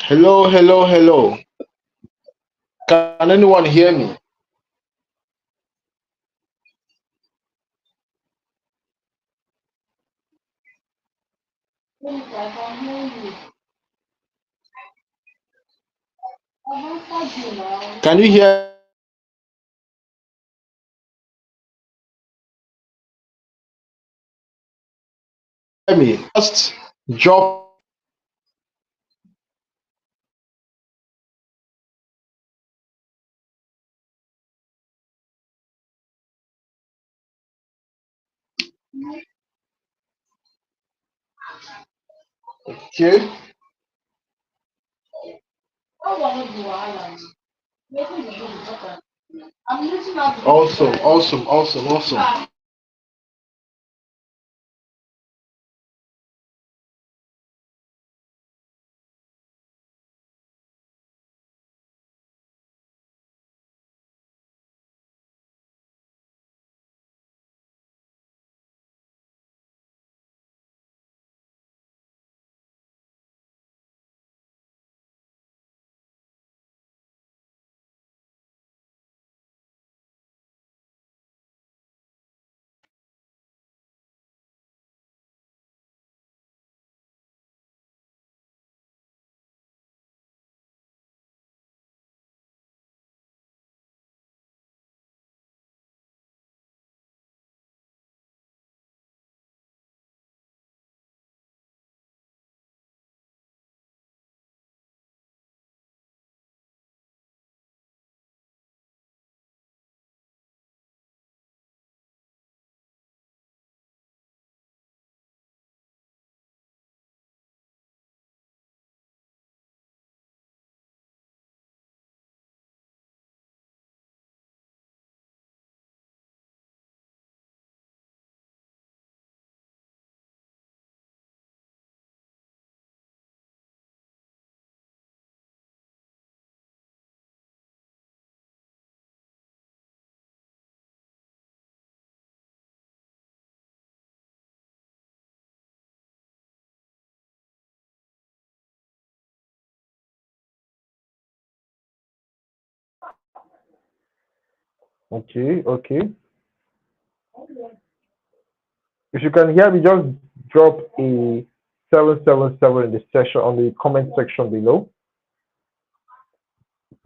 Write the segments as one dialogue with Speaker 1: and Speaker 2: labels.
Speaker 1: Hello, hello, hello. Can anyone hear me? Can you hear me? Just drop. Okay. Awesome, awesome, awesome, awesome.
Speaker 2: Okay, okay. If you can hear me, just drop a 777 in the section on the comment section below.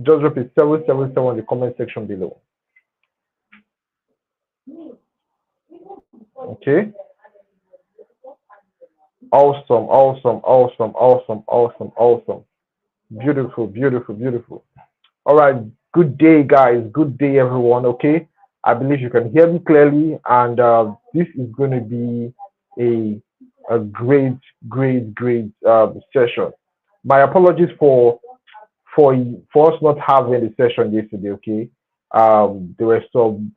Speaker 2: Just drop a 777 in the comment section below. Okay. Awesome, awesome, awesome, awesome, awesome, awesome. Beautiful, beautiful, beautiful. All right. Good day, guys. Good day, everyone. Okay. I believe you can hear me clearly, and this is going to be a a great, great, great session. My apologies for for us not having the session yesterday. Okay. There were some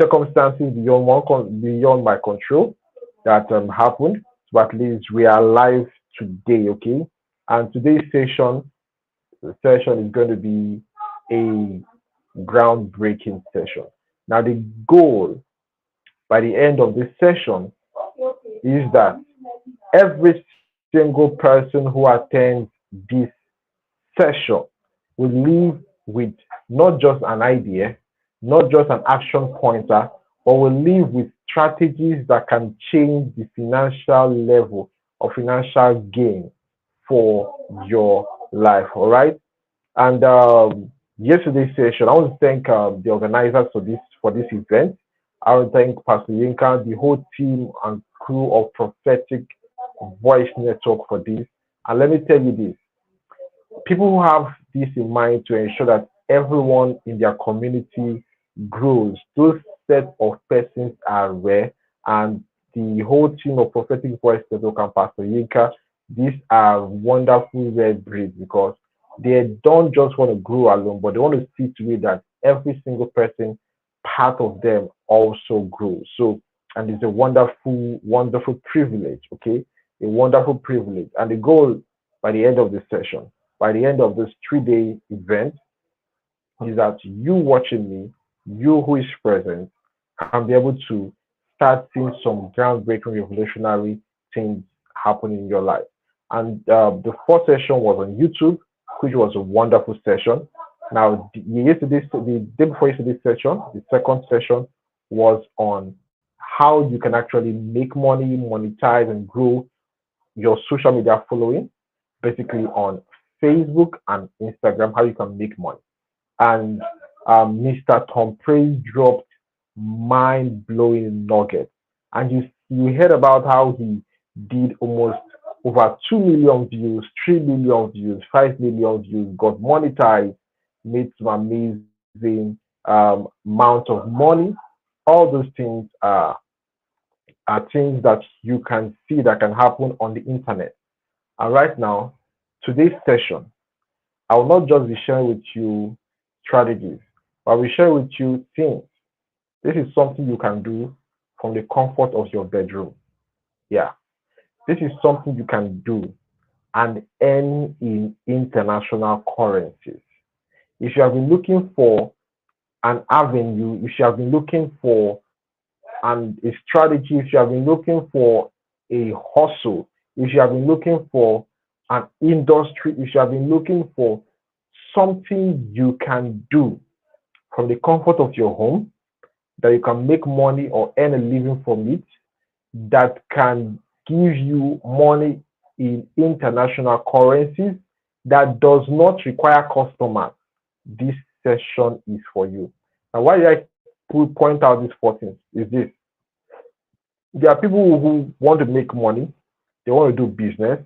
Speaker 2: circumstances beyond beyond my control that happened, but at least we are live today. Okay. And today's session the session is going to be a groundbreaking session. Now, the goal by the end of this session is that every single person who attends this session will leave with not just an idea, not just an action pointer, but will leave with strategies that can change the financial level or financial gain for your life. All right. And yesterday's session, I want to thank the organizers for this event. I want to thank Pastor Yinka, the whole team and crew of Prophetic Voice Network for this. And let me tell you this: people who have this in mind to ensure that everyone in their community grows, those set of persons are rare, and the whole team of Prophetic Voice Network and Pastor Yinka, these are wonderful rare breeds because they don't just want to grow alone, but they want to see to it that every single person, part of them, also grows. So, and it's a wonderful, wonderful privilege, okay? A wonderful privilege. And the goal by the end of this session, by the end of this 3 day event, is that you watching me, you who is present, can be able to start seeing some groundbreaking, revolutionary things happen in your life. And the first session was on YouTube, which was a wonderful session. Now, the day before yesterday's session, the second session was on how you can actually make money, monetize, and grow your social media following, basically on Facebook and Instagram, how you can make money. And Mr. Tom Praise dropped mind-blowing nuggets. And you heard about how he did almost over 2 million views, 3 million views, 5 million views, got monetized, made some amazing amount of money. All those things are things that you can see that can happen on the internet. And right now, today's session, I will not just be sharing with you strategies, but I will share with you things. This is something you can do from the comfort of your bedroom. Yeah, this is something you can do and earn in international currencies. If you have been looking for an avenue, if you have been looking for a strategy, if you have been looking for a hustle, if you have been looking for an industry, if you have been looking for something you can do from the comfort of your home, that you can make money or earn a living from it, that can give you money in international currencies, that does not require customers, this session is for you. And why did I point out these 14 is this. There are people who want to make money, they want to do business,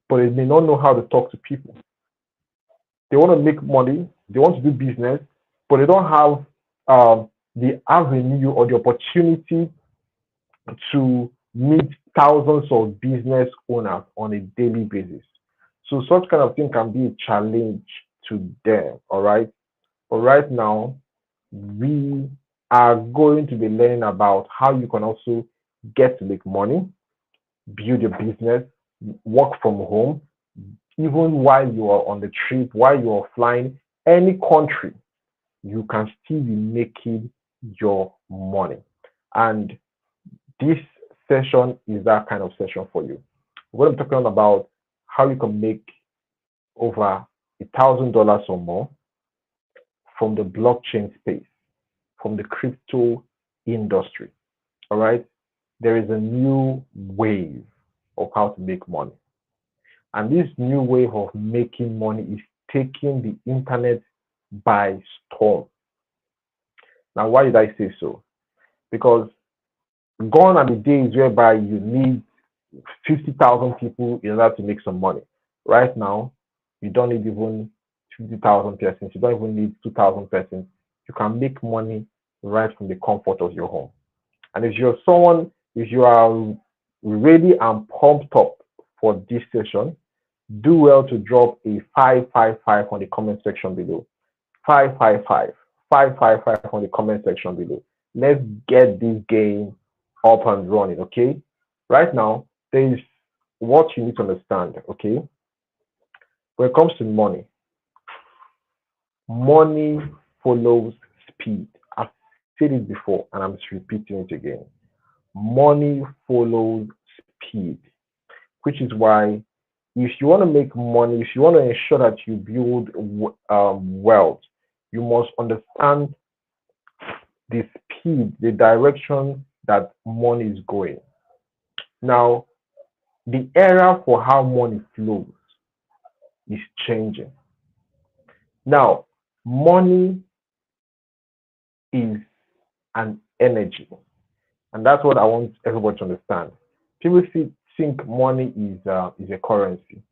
Speaker 2: but they may not know how to talk to people. They want to make money, they want to do business, but they don't have the avenue or the opportunity to meet thousands of business owners on a daily basis. So such kind of thing can be a challenge to them, all right? But right now, we are going to be learning about how you can also get to make money, build your business, work from home, even while you are on the trip, while you are flying any country, you can still be making your money. And this session is that kind of session for you. We're going to be talking about how you can make over $1,000 or more from the blockchain space, from the crypto industry. All right. There is a new wave of how to make money. And this new wave of making money is taking the internet by storm. Now, why did I say so? Because gone are the days whereby you need 50,000 people in order to make some money. Right now, you don't need even 50,000 persons. You don't even need 2,000 persons. You can make money right from the comfort of your home. And if you're someone, if you are ready and pumped up for this session, do well to drop a 555 on the comment section below. 555, 555 on the comment section below. Let's get this game up and running, okay? Right now, there is what you need to understand, okay? When it comes to money, money follows speed. I've said it before and I'm just repeating it again. Money follows speed, which is why if you want to make money, if you want to ensure that you build wealth, you must understand the speed, the direction that money is going. Now, the era for how money flows is changing. Now, money is an energy, and that's what I want everybody to understand. People think money is a currency.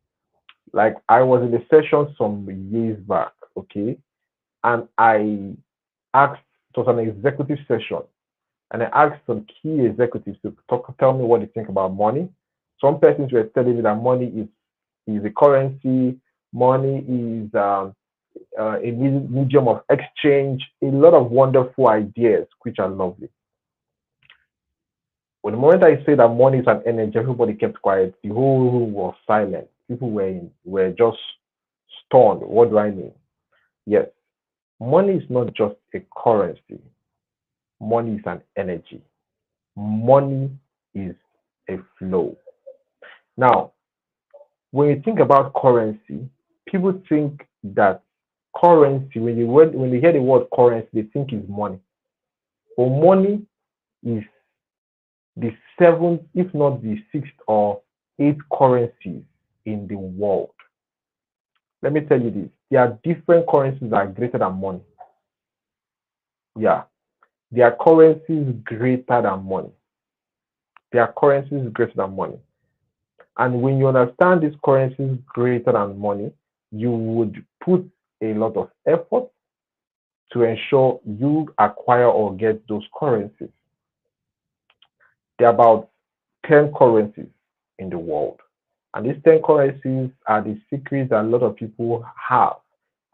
Speaker 2: Like I was in a session some years back, okay, and I asked, it was an executive session, and I asked some key executives to tell me what they think about money. Some persons were telling me that money is a currency, money is a medium of exchange, a lot of wonderful ideas, which are lovely. When the moment I say that money is an energy, everybody kept quiet. The whole room was silent. People were just stunned. What do I mean? Yes, money is not just a currency. Money is an energy. Money is a flow. Now, When you think about currency, people think that currency, when they hear the word currency, they think is money. But money is the seventh, if not the sixth or eighth currencies in the world. Let me tell you this. There are different currencies that are greater than money. Yeah. There are currencies greater than money. There are currencies greater than money. And when you understand these currencies greater than money, you would put a lot of effort to ensure you acquire or get those currencies. There are about 10 currencies in the world. And these 10 currencies are the secrets that a lot of people have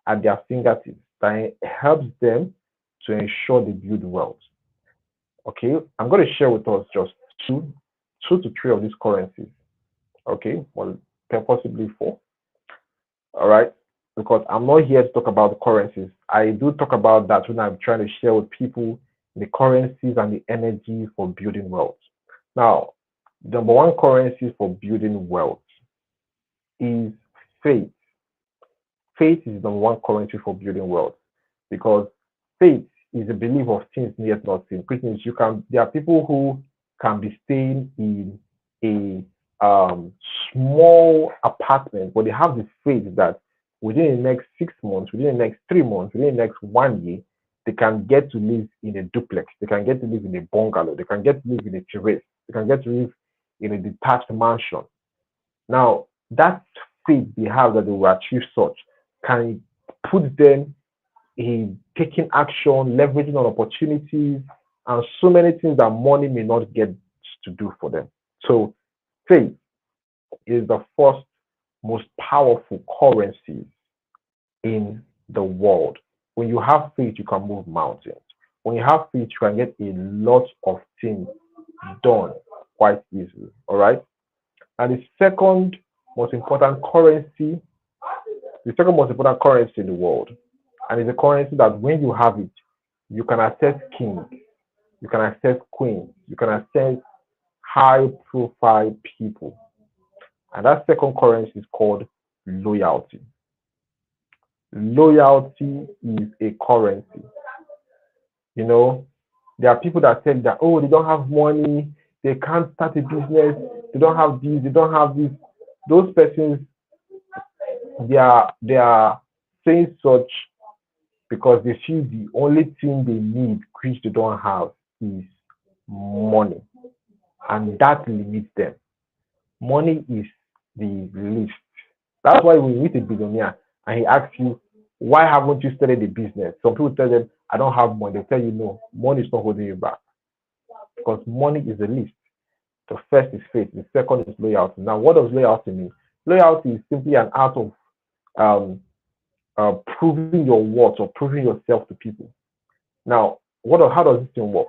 Speaker 2: at their fingertips that helps them to ensure they build wealth. Okay, I'm going to share with us just two to three of these currencies. Okay, well, possibly four. All right, because I'm not here to talk about the currencies. I do talk about that when I'm trying to share with people the currencies and the energy for building wealth. Now, the number one currency for building wealth is faith. Faith is the number one currency for building wealth because faith is a belief of things yet not seen. Which means there are people who can be staying in a small apartment, but they have the faith that within the next 6 months, within the next 3 months, within the next 1 year, they can get to live in a duplex, they can get to live in a bungalow, they can get to live in a terrace, they can get to live in a detached mansion. Now, that faith they have that they will achieve such can put them in taking action, leveraging on opportunities, and so many things that money may not get to do for them. So, faith is the first most powerful currency in the world. When you have faith, you can move mountains. When you have faith, you can get a lot of things done quite easily. All right. And the second most important currency in the world, and it's a currency that when you have it, you can access kings, you can access queens, you can access high profile people. And that second currency is called loyalty. Loyalty is a currency. You know, there are people that say that, oh, they don't have money, they can't start a business, they don't have this, they don't have this. Those persons, they are saying such because they feel the only thing they need, which they don't have, is money. And that limits them. Money is the least. That's why we meet a billionaire and he asks you, why haven't you started a business? Some people tell them, I don't have money. They tell you, no, money is not holding you back. Because money is the least. The first is faith. The second is loyalty. Now, what does loyalty mean? Loyalty is simply an art of proving your worth or proving yourself to people. Now, how does this thing work?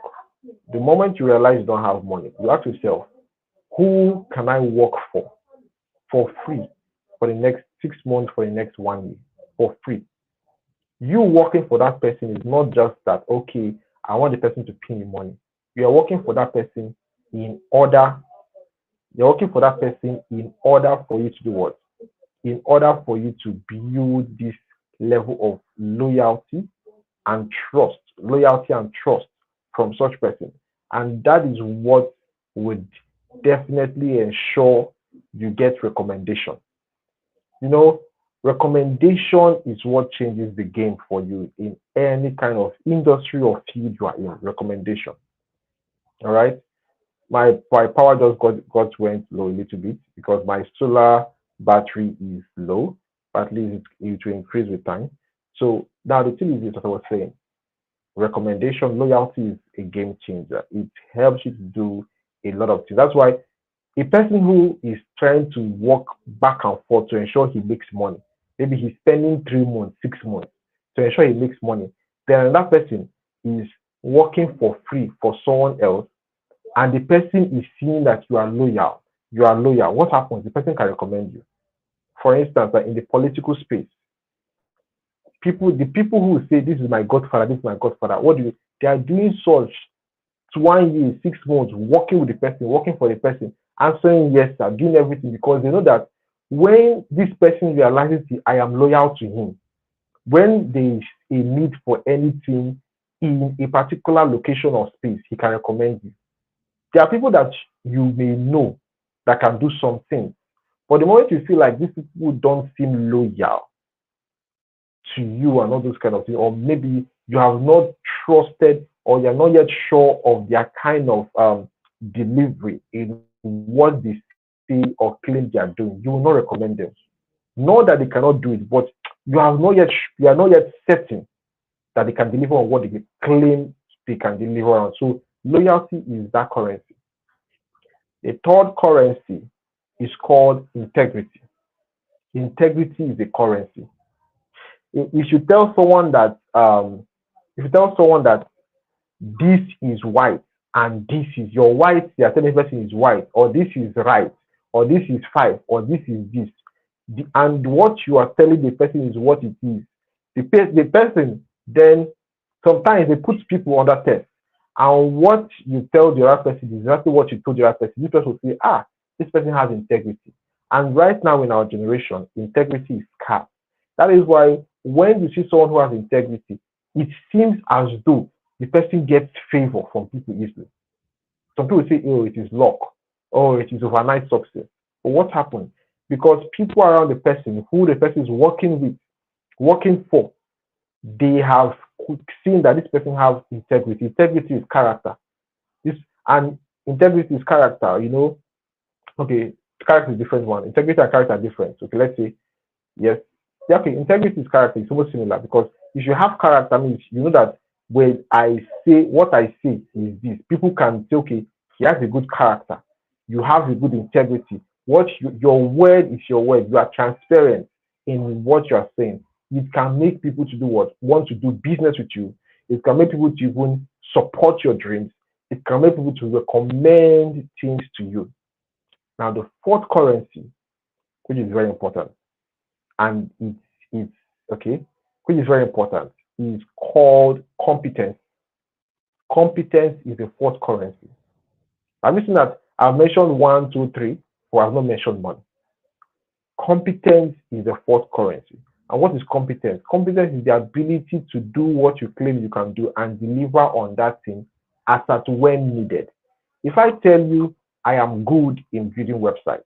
Speaker 2: The moment you realize you don't have money, you ask yourself, who can I work for free for the next 6 months, for the next 1 year, for free? You working for that person is not just that, okay, I want the person to pay me money. You are working for that person you're working for that person in order for you to do what? In order for you to build this level of loyalty and trust from such person. And that is what would definitely ensure you get recommendation. You know, recommendation is what changes the game for you in any kind of industry or field you are in. Recommendation. All right. My power just got went low a little bit because my solar battery is low, but at least it will increase with time. So now the thing is this, what I was saying, recommendation, loyalty is a game changer. It helps you to do a lot of things. That's why a person who is trying to work back and forth to ensure he makes money, maybe he's spending 3 months, 6 months to ensure he makes money. Then another person is working for free for someone else, and the person is seeing that you are loyal. What happens? The person can recommend you. For instance, like in the political space, the people who say this is my godfather, what do they are doing such 1 year, 6 months, working with the person, working for the person, answering yes, sir, doing everything because they know that When this person realizes I am loyal to him, when there is a need for anything in a particular location or space, he can recommend you. There are people that you may know that can do something, but the moment you feel like these people don't seem loyal to you and all those kind of things, or maybe you have not trusted or you're not yet sure of their kind of delivery in what they say or claim they are doing, you will not recommend them. Not that they cannot do it, but you are not yet certain that they can deliver on what they claim they can deliver on. So loyalty is that currency. The third currency is called integrity. Integrity is a currency. If you tell someone that this is white and this is your white, the telling person is white, or this is right, or this is five, or this is this, and what you are telling the person is what it is. The person then sometimes they put people under test, and what you tell the other person is exactly what you told the other person. This person will say, this person has integrity. And right now in our generation, integrity is scarce. That is why when you see someone who has integrity, it seems as though the person gets favor from people easily. Some people say, oh, it is luck, or it is overnight success. But what happened? Because people around the person who the person is working for, they have seen that this person has integrity. Integrity is character. And integrity is character, Okay, character is different one. Integrity and character are different. Okay, let's say, yes. Yeah, okay, integrity is character. It's almost similar because if you have character, means you know that when I say what I say is this, people can say, okay, he has a good character. You have a good integrity. Your word is your word. You are transparent in what you are saying. It can make people to do what? Want to do business with you. It can make people to even support your dreams. It can make people to recommend things to you. Now, the fourth currency, which is very important, and it's okay, which is very important, is called competence. Competence is the fourth currency. Have you seen that I've mentioned 1, 2, 3, but I've not mentioned money? Competence is the fourth currency. And what is competence? Competence is the ability to do what you claim you can do and deliver on that thing as at when needed. If I tell you I am good in building websites,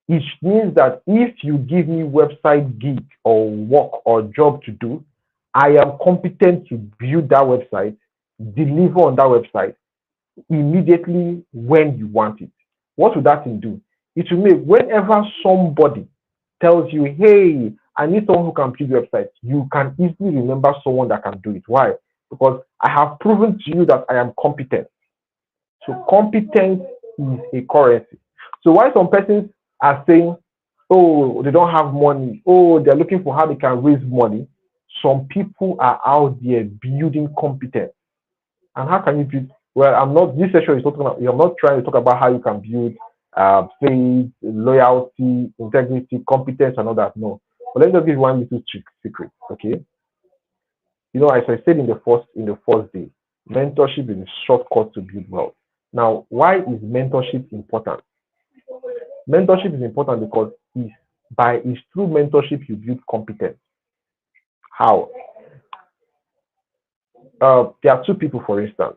Speaker 2: it means that if you give me website gig or work or job to do, I am competent to build that website, deliver on that website immediately when you want it. What would that thing do? It will make whenever somebody tells you, hey, I need someone who can build websites, you can easily remember someone that can do it. Why? Because I have proven to you that I am competent. So competence is a currency. So why some persons are saying, oh, they don't have money, oh, they're looking for how they can raise money, some people are out there building competence. And how can you build? Well, this session is not talking about, I'm not trying to talk about how you can build faith, loyalty, integrity, competence, and all that. No. But let me just give you one little secret, okay? As I said in the first day, mentorship is a shortcut to build wealth. Now, why is mentorship important? Mentorship is important because it's through mentorship you build competence. How? There are two people, for instance.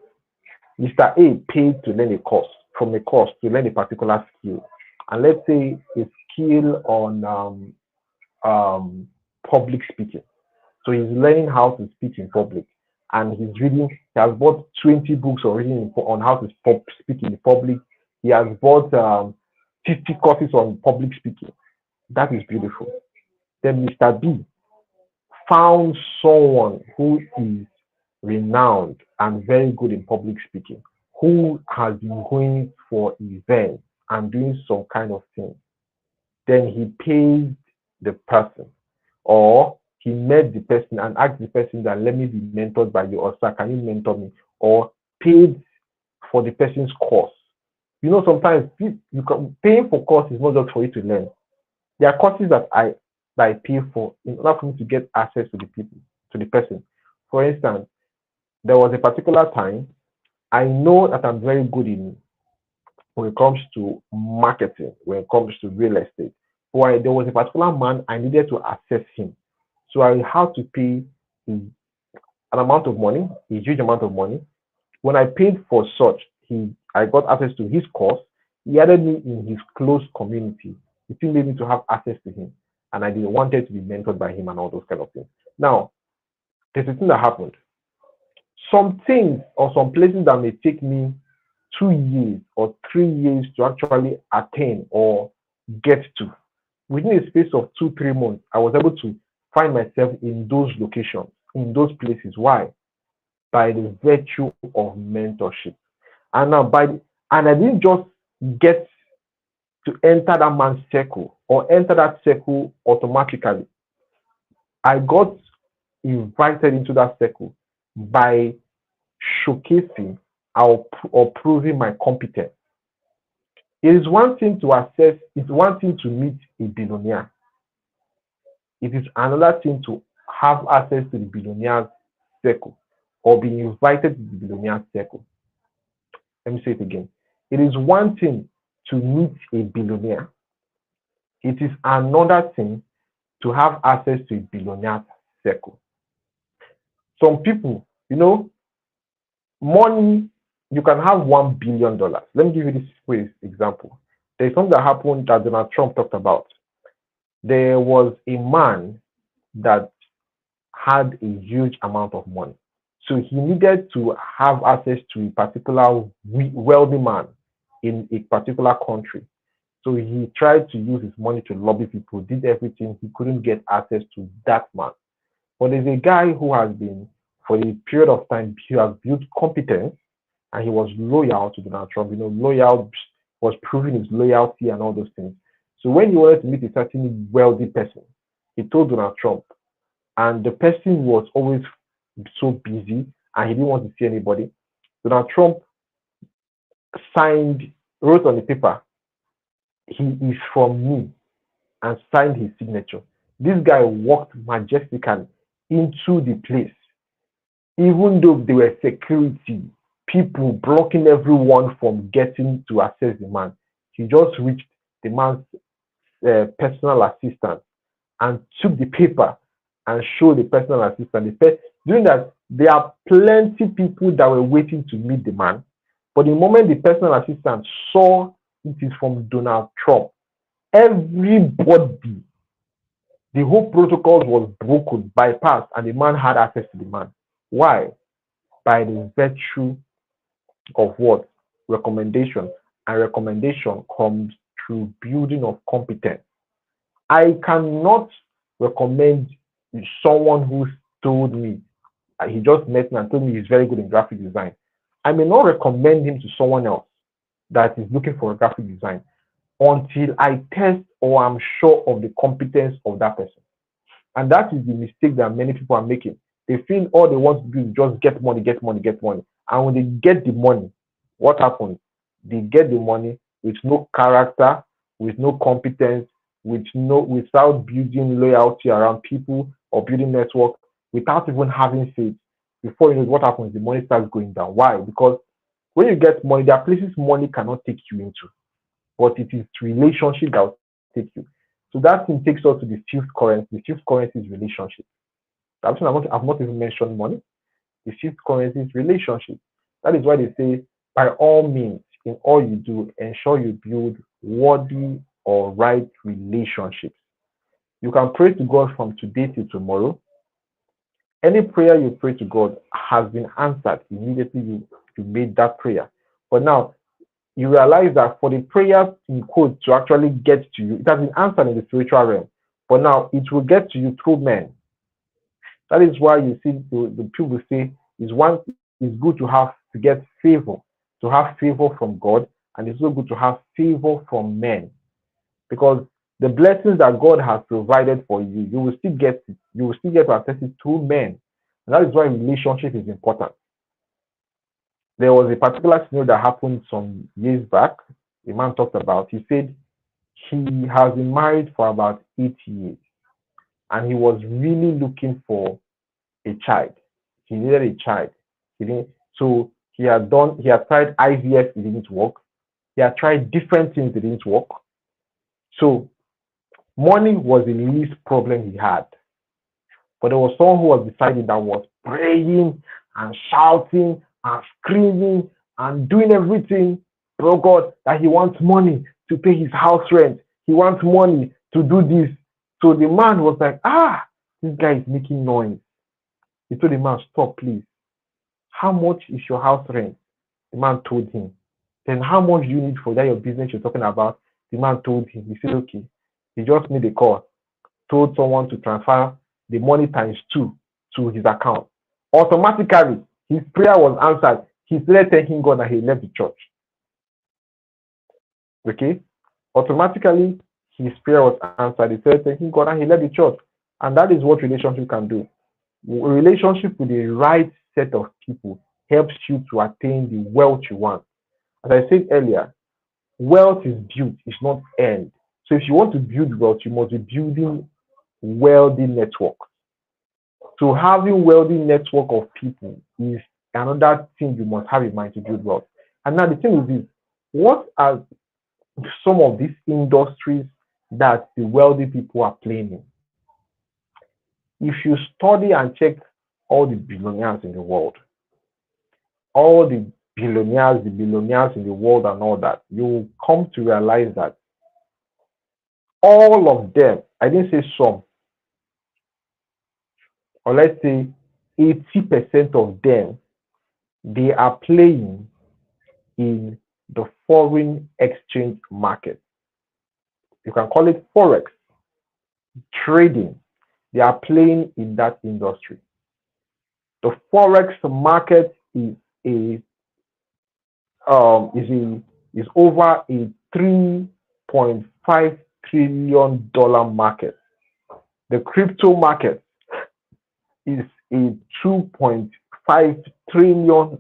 Speaker 2: Mr. A paid to learn a course to learn a particular skill, and let's say a skill on public speaking. So he's learning how to speak in public, and he has bought 20 books already on how to speak in public. He has bought 50 courses on public speaking. That is beautiful. Then Mr. B found someone who is renowned and very good in public speaking, who has been going for events and doing some kind of thing. Then he pays the person, or he met the person and asked the person that, let me be mentored by you, or sir, can you mentor me? Or paid for the person's course. Sometimes paying for course is not just for you to learn. There are courses that I pay for in order for me to get access to the person. For instance, there was a particular time I know that I'm very good in when it comes to marketing, when it comes to real estate. Why there was a particular man I needed to access him. So I had to pay an amount of money, a huge amount of money. When I paid for such, I got access to his course. He added me in his close community. He still made me to have access to him. And I didn't wanted to be mentored by him and all those kind of things. Now, there's a thing that happened. Some things or some places that may take me 2 years or 3 years to actually attain or get to. Within a space of 2-3 months, I was able to find myself in those locations, in those places. Why? By the virtue of mentorship. And now and I didn't just get to enter that man's circle or enter that circle automatically. I got invited into that circle by showcasing or proving my competence. It is one thing to assess, it's one thing to meet a billionaire. It is another thing to have access to the billionaire's circle or be invited to the billionaire's circle. Let me say it again. It is one thing to meet a billionaire. It is another thing to have access to a billionaire's circle. Some people, money, you can have $1 billion. Let me give you this quick example. There's something that happened that Donald Trump talked about. There was a man that had a huge amount of money. So he needed to have access to a particular wealthy man in a particular country. So he tried to use his money to lobby people, did everything. He couldn't get access to that man. But there's a guy who has been, for a period of time, he has built competence and he was loyal to Donald Trump. Loyal, was proving his loyalty and all those things. So when he wanted to meet a certain wealthy person, he told Donald Trump, and the person was always so busy and he didn't want to see anybody. Donald Trump wrote on the paper, "He is from me," and signed his signature. This guy walked majestically into the place, even though there were security, people blocking everyone from getting to access the man. He just reached the man's personal assistant and took the paper and showed the personal assistant. During that, there are plenty people that were waiting to meet the man. But the moment the personal assistant saw it is from Donald Trump, everybody, the whole protocol was broken, bypassed, and the man had access to the man. Why? By the virtue of what? Recommendation. And recommendation comes through building of competence. I cannot recommend someone who told me, he just met me and told me he's very good in graphic design. I may not recommend him to someone else that is looking for a graphic design until I test or I'm sure of the competence of that person. And that is the mistake that many people are making. They feel all they want to do is just get money, get money, get money. And when they get the money, what happens? They get the money with no character, with no competence, without building loyalty around people or building network, without even having faith. Before you know what happens, the money starts going down. Why? Because when you get money, there are places money cannot take you into, but it is relationship that will take you. So that thing takes us to the fifth currency. The fifth currency is relationship. I've not even mentioned money. The fifth currency is relationship. That is why they say, by all means, in all you do, ensure you build worthy or right relationships. You can pray to God from today till tomorrow. Any prayer you pray to God has been answered immediately you made that prayer. But now, you realize that for the prayers in quote to actually get to you, it has been answered in the spiritual realm. But now, it will get to you through men. That is why you see the people say it's good to get favor, to have favor from God, and it's so good to have favor from men. Because the blessings that God has provided for you, you will still get to access it through men. And that is why relationship is important. There was a particular scenario that happened some years back. A man talked about, he said he has been married for about 8 years and he was really looking for a child. He needed a child. So he had tried IVF, it didn't work. He had tried different things that didn't work. So money was the least problem he had. But there was someone who was beside him that was praying and shouting and screaming and doing everything, oh God, that he wants money to pay his house rent. He wants money to do this. So the man was like, this guy is making noise. He told the man, stop, please. How much is your house rent? The man told him. Then how much do you need for that your business you're talking about? The man told him. He said, okay. He just made a call, told someone to transfer the money times 2 to his account. Automatically, his prayer was answered. He started thanking God that he left the church. Okay? Automatically, his prayer was answered. He started thanking God and he left the church. And that is what relationship can do. A relationship with the right set of people helps you to attain the wealth you want. As I said earlier, wealth is built, it's not earned. So if you want to build wealth, you must be building wealthy networks. So having wealthy network of people is another thing you must have in mind to build wealth. And now the thing is this, what are some of these industries that the wealthy people are playing in? If you study and check all the billionaires in the world, all the billionaires in the world and all that, you will come to realize that all of them, I didn't say some, or let's say 80% of them, they are playing in the foreign exchange market. You can call it forex, trading. They are playing in that industry. The forex market is over a $3.5 trillion market. The crypto market is a $2.5 trillion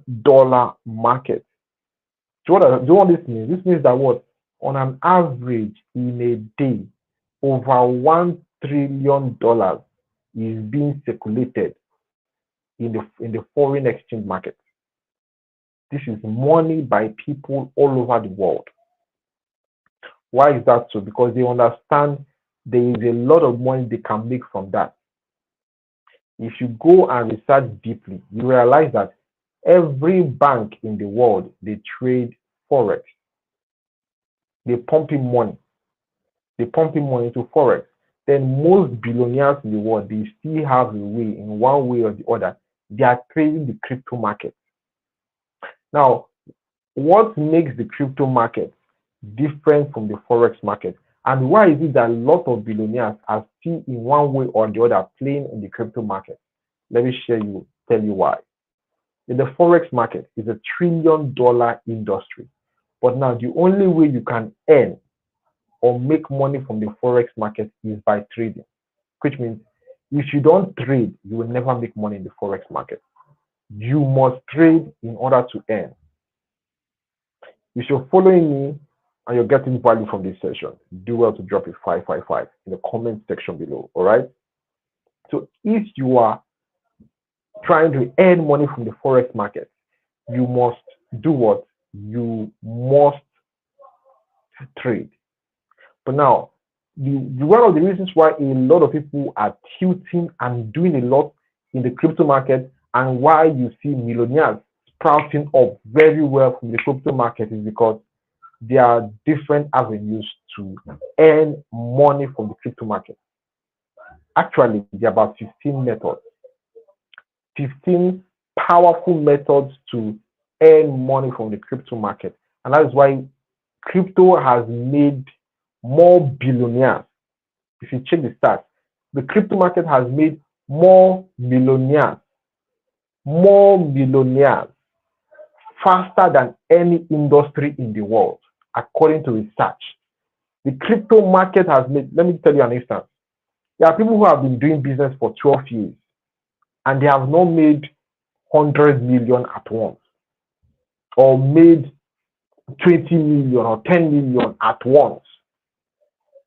Speaker 2: market. Do you know what this means? This means that what? On an average in a day, over $1 trillion is being circulated in the foreign exchange market. This is money by people all over the world. Why is that so? Because they understand there is a lot of money they can make from that. If you go and research deeply, you realize that every bank in the world, they trade forex. They pump in money. They pump in money into forex. Then most billionaires in the world, they still have a way, in one way or the other, they are trading the crypto market. Now, what makes the crypto market different from the forex market? And why is it that a lot of billionaires are still in one way or the other playing in the crypto market? Let me tell you why. In the forex market is $1 trillion industry. But now the only way you can earn or make money from the forex market is by trading, which means if you don't trade, you will never make money in the forex market. You must trade in order to earn. If you're following me and you're getting value from this session, do well to drop a 555 in the comment section below. All right. So if you are trying to earn money from the forex market, you must do what? You must trade. But now, one of the reasons why a lot of people are tilting and doing a lot in the crypto market, and why you see millionaires sprouting up very well from the crypto market, is because there are different avenues to earn money from the crypto market. Actually, there are about 15 methods, 15 powerful methods to earn money from the crypto market. And that is why crypto has made more billionaires. If you check the stats, the crypto market has made more millionaires faster than any industry in the world, according to research. The crypto market has made, let me tell you an instance. There are people who have been doing business for 12 years and they have not made 100 million at once, or made 20 million or 10 million at once.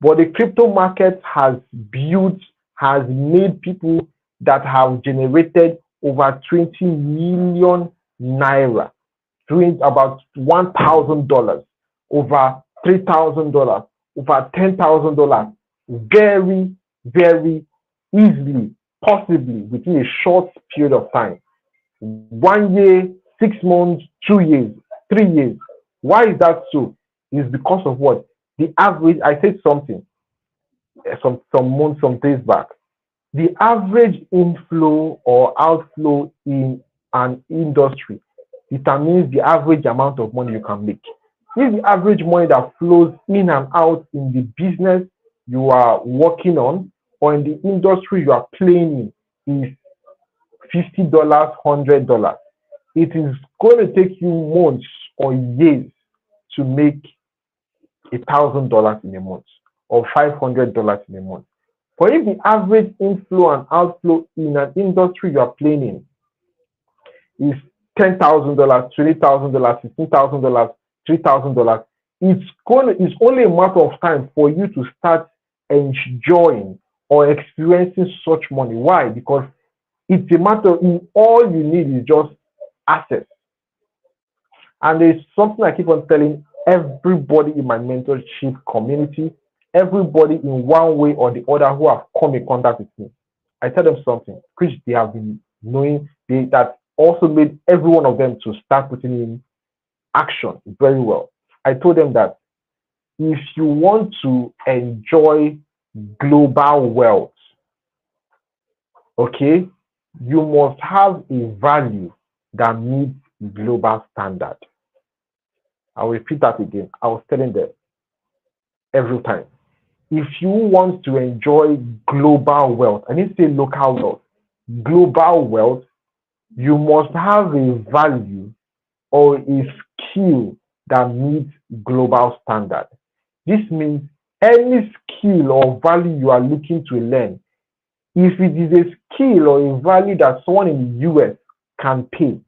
Speaker 2: But the crypto market has made people that have generated over 20 million naira, doing about $1,000, over $3,000, over $10,000 very, very easily, possibly within a short period of time. 1 year, 6 months, 2 years, 3 years. Why is that so? It's because of what? The average, I said something some months, some days back. The average inflow or outflow in an industry determines the average amount of money you can make. If the average money that flows in and out in the business you are working on or in the industry you are playing in is $50, $100, it is going to take you months or years to make $1,000 in a month or $500 in a month. But if the average inflow and outflow in an industry you are playing in is $10,000, $20,000, $15,000, $3,000, it's only a matter of time for you to start enjoying or experiencing such money. Why? Because it's a matter of all you need is just access. And there's something I keep on telling everybody in my mentorship community, everybody in one way or the other who have come in contact with me. I tell them something, which they have been knowing, that also made every one of them to start putting in action very well. I told them that if you want to enjoy global wealth, okay, you must have a value that meets global standard. I'll repeat that again. I was telling them every time. If you want to enjoy global wealth, I need to say local wealth, global wealth, you must have a value or a skill that meets global standard. This means any skill or value you are looking to learn, if it is a skill or a value that someone in the US can pay,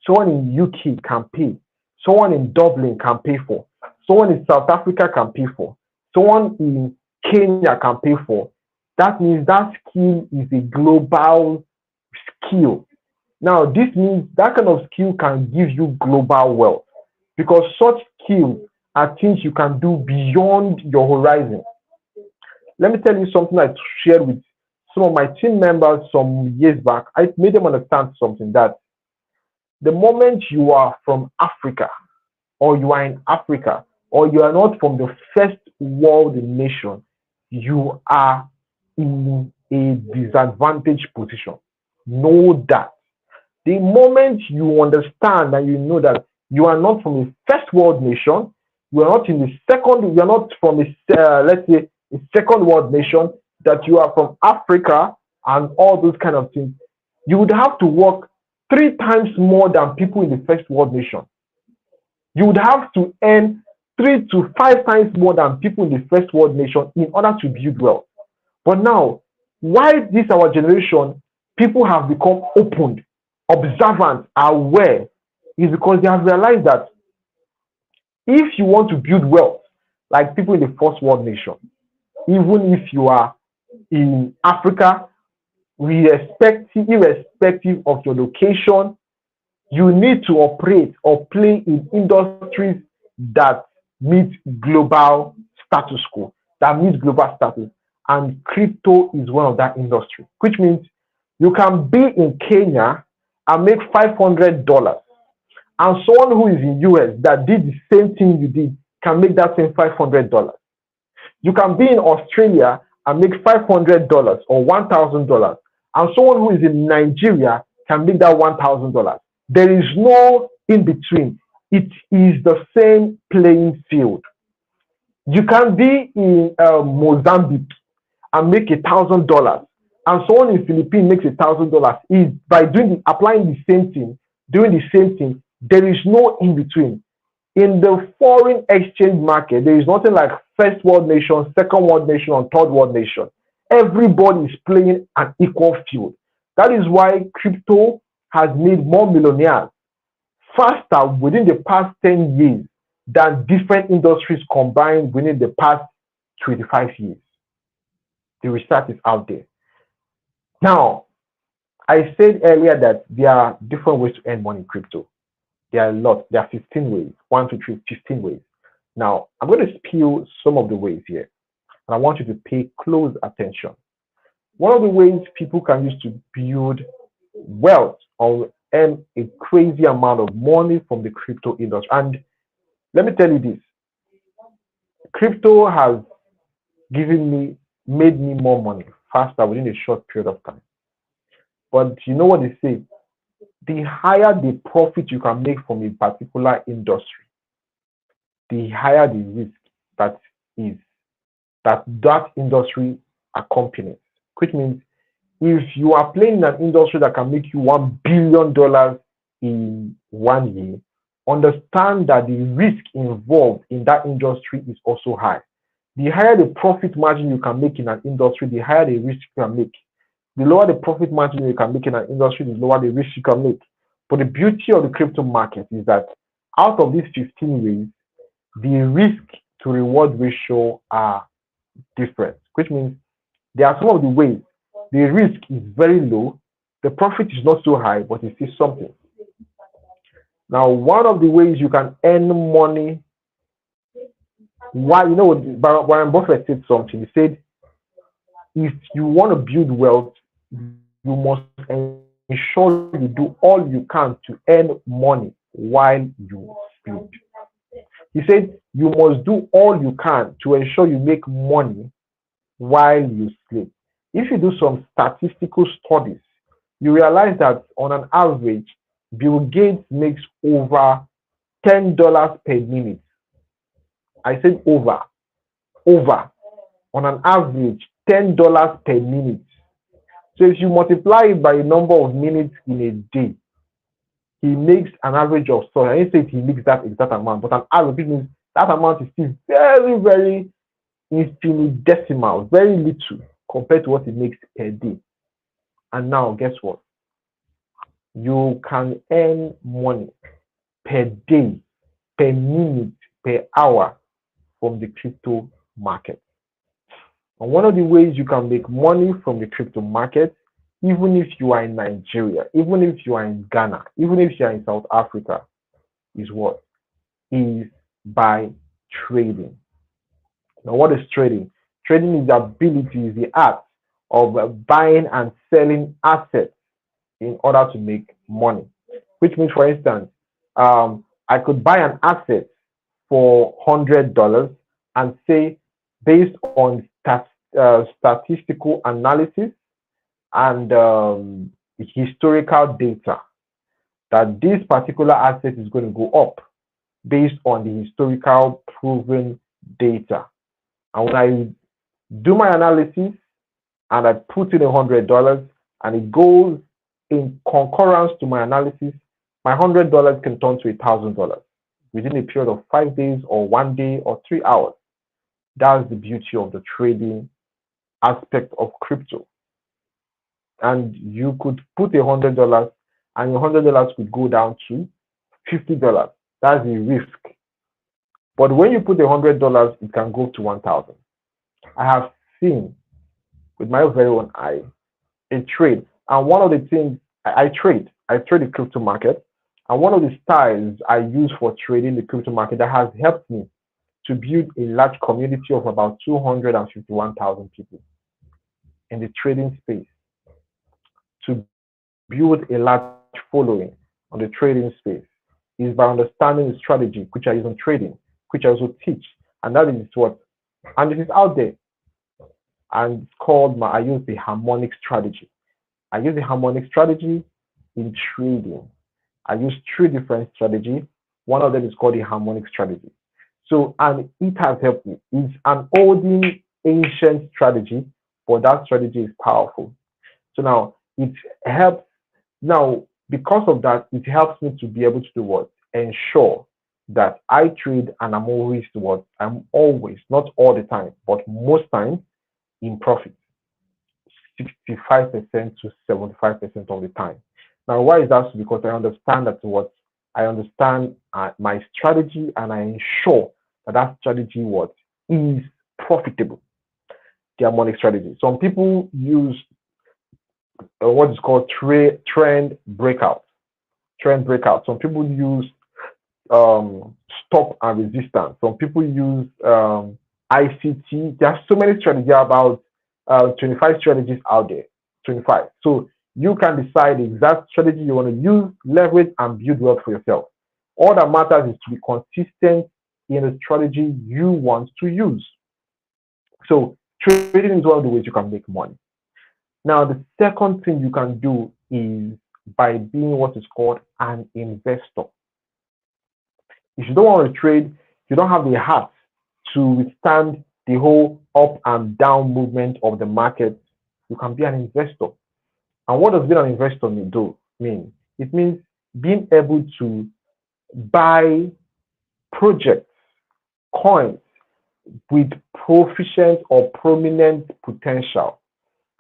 Speaker 2: someone in UK can pay, someone in Dublin can pay for, someone in South Africa can pay for, someone in Kenya can pay for, that means that skill is a global skill. Now, this means that kind of skill can give you global wealth because such skills are things you can do beyond your horizon. Let me tell you something I shared with some of my team members some years back. I made them understand something, that the moment you are from Africa, or you are in Africa, or you are not from the first world nation, you are in a disadvantaged position. Know that. The moment you understand and you know that you are not from a first world nation, you are not in the second, you are not from a, let's say, a second world nation, that you are from Africa and all those kind of things, you would have to work 3 times more than people in the first world nation. You would have to earn 3 to 5 times more than people in the first world nation in order to build wealth. But now, why this our generation, people have become opened, observant, aware, is because they have realized that if you want to build wealth, like people in the first world nation, even if you are in Africa, irrespective of your location, you need to operate or play in industries that meet global status quo, that meet global status. And crypto is one of that industry, which means you can be in Kenya and make $500, and someone who is in US that did the same thing you did can make that same $500. You can be in Australia and make $500 or $1,000, and someone who is in Nigeria can make that $1,000. There is no in between. It is the same playing field. You can be in Mozambique and make $1,000, and someone in Philippines makes $1,000. Is by applying the same thing, doing the same thing. There is no in between. In the foreign exchange market, there is nothing like first world nation, second world nation, and third world nation. Everybody is playing an equal field. That is why crypto has made more millionaires faster within the past 10 years than different industries combined within the past 25 years. The research is out there. Now, I said earlier that there are different ways to earn money in crypto. There are a lot. There are 15 ways. 1, 2, 3, 15 ways. Now, I'm going to spill some of the ways here, and I want you to pay close attention. One of the ways people can use to build wealth or earn a crazy amount of money from the crypto industry. And let me tell you this, crypto has made me more money faster within a short period of time. But you know what they say? The higher the profit you can make from a particular industry, the higher the risk that is that industry accompanies. Which means if you are playing in an industry that can make you $1 billion in 1 year, understand that the risk involved in that industry is also high. The higher the profit margin you can make in an industry, the higher the risk you can make. The lower the profit margin you can make in an industry, the lower the risk you can make. But the beauty of the crypto market is that out of these 15 ways, the risk to reward ratio are different, which means there are some of the ways the risk is very low, the profit is not so high, but it's still something. Now, one of the ways you can earn money, why, Warren Buffett said something. He said, if you want to build wealth, you must ensure you do all you can to earn money while you sleep. He said, you must do all you can to ensure you make money while you sleep. If you do some statistical studies, you realize that on an average, Bill Gates makes over $10 per minute. I said over, on an average, $10 per minute. So if you multiply it by the number of minutes in a day, he makes an average of, so I didn't say he makes that exact amount, but an average means that amount is still very, very infinitesimal, very little compared to what he makes per day. And now, guess what? You can earn money per day, per minute, per hour from the crypto market. And one of the ways you can make money from the crypto market, even if you are in Nigeria, even if you are in Ghana, even if you are in South Africa, is what? Is by trading. Now, what is trading? Trading is the ability, is the art of buying and selling assets in order to make money. Which means, for instance, I could buy an asset for $100 and say, based on statistical analysis and historical data, that this particular asset is going to go up based on the historical proven data. And when I do my analysis and I put in $100 and it goes in concurrence to my analysis, my $100 can turn to $1,000 within a period of 5 days or 1 day or 3 hours. That's the beauty of the trading aspect of crypto. And you could put $100 and your $100 could go down to $50. That's the risk. But when you put $100, it can go to 1,000. I have seen with my very own eye a trade. And one of the things I trade the crypto market. And one of the styles I use for trading the crypto market that has helped me to build a large community of about 251,000 people in the trading space, to build a large following on the trading space, is by understanding the strategy which I use on trading, which I also teach. And that is what, and it is out there. And it's called, I use the harmonic strategy. I use the harmonic strategy in trading. I use 3 different strategies. One of them is called the harmonic strategy. So, and it has helped me. It's an olden, ancient strategy, but that strategy is powerful. So now it helps. Now, because of that, it helps me to be able to do what? Ensure that I trade and I'm always what? I'm always, not all the time, but most times in profit. 65% to 75% of the time. Now, why is that? Because I understand that what I understand my strategy, and I ensure that strategy what is profitable. The harmonic strategy. Some people use what is called trend breakout. Trend breakout. Some people use stop and resistance. Some people use ICT. There are so many strategies, about 25 strategies out there. 25. So you can decide the exact strategy you want to use, leverage, and build wealth for yourself. All that matters is to be consistent in the strategy you want to use. So trading is one of the ways you can make money. Now, the second thing you can do is by being what is called an investor. If you don't want to trade, you don't have the heart to withstand the whole up and down movement of the market, you can be an investor. And what does being an investor mean? It means being able to buy projects, coins with proficient or prominent potential.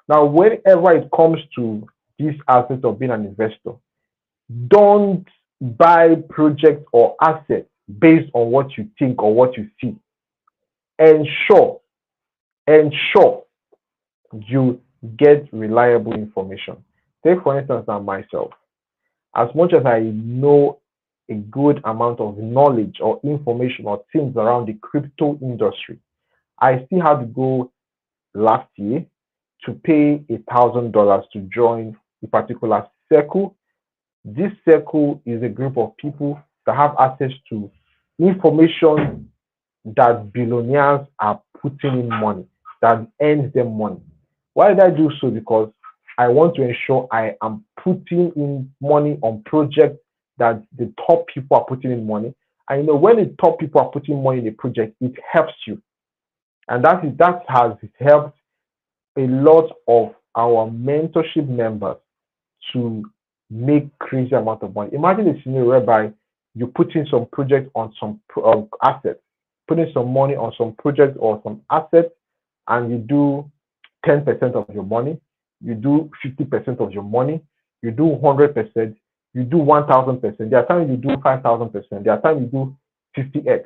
Speaker 2: Now, whenever it comes to this aspect of being an investor, don't buy projects or assets based on what you think or what you see. Ensure you get reliable information. Take, for instance, now myself. As much as I know a good amount of knowledge or information or things around the crypto industry, I still had to go last year to pay $1,000 to join a particular circle. This circle is a group of people that have access to information that billionaires are putting in money, that earns them money. Why did I do so? Because I want to ensure I am putting in money on projects that the top people are putting in money. I know when the top people are putting money in a project, it helps you. And that has helped a lot of our mentorship members to make crazy amount of money. Imagine a scenario whereby you put in some project on some assets, put in some money on some project or some assets, and you do 10% of your money, you do 50% of your money, you do 100%, you do 1,000%. There are times you do 5,000%. There are times you do 50x.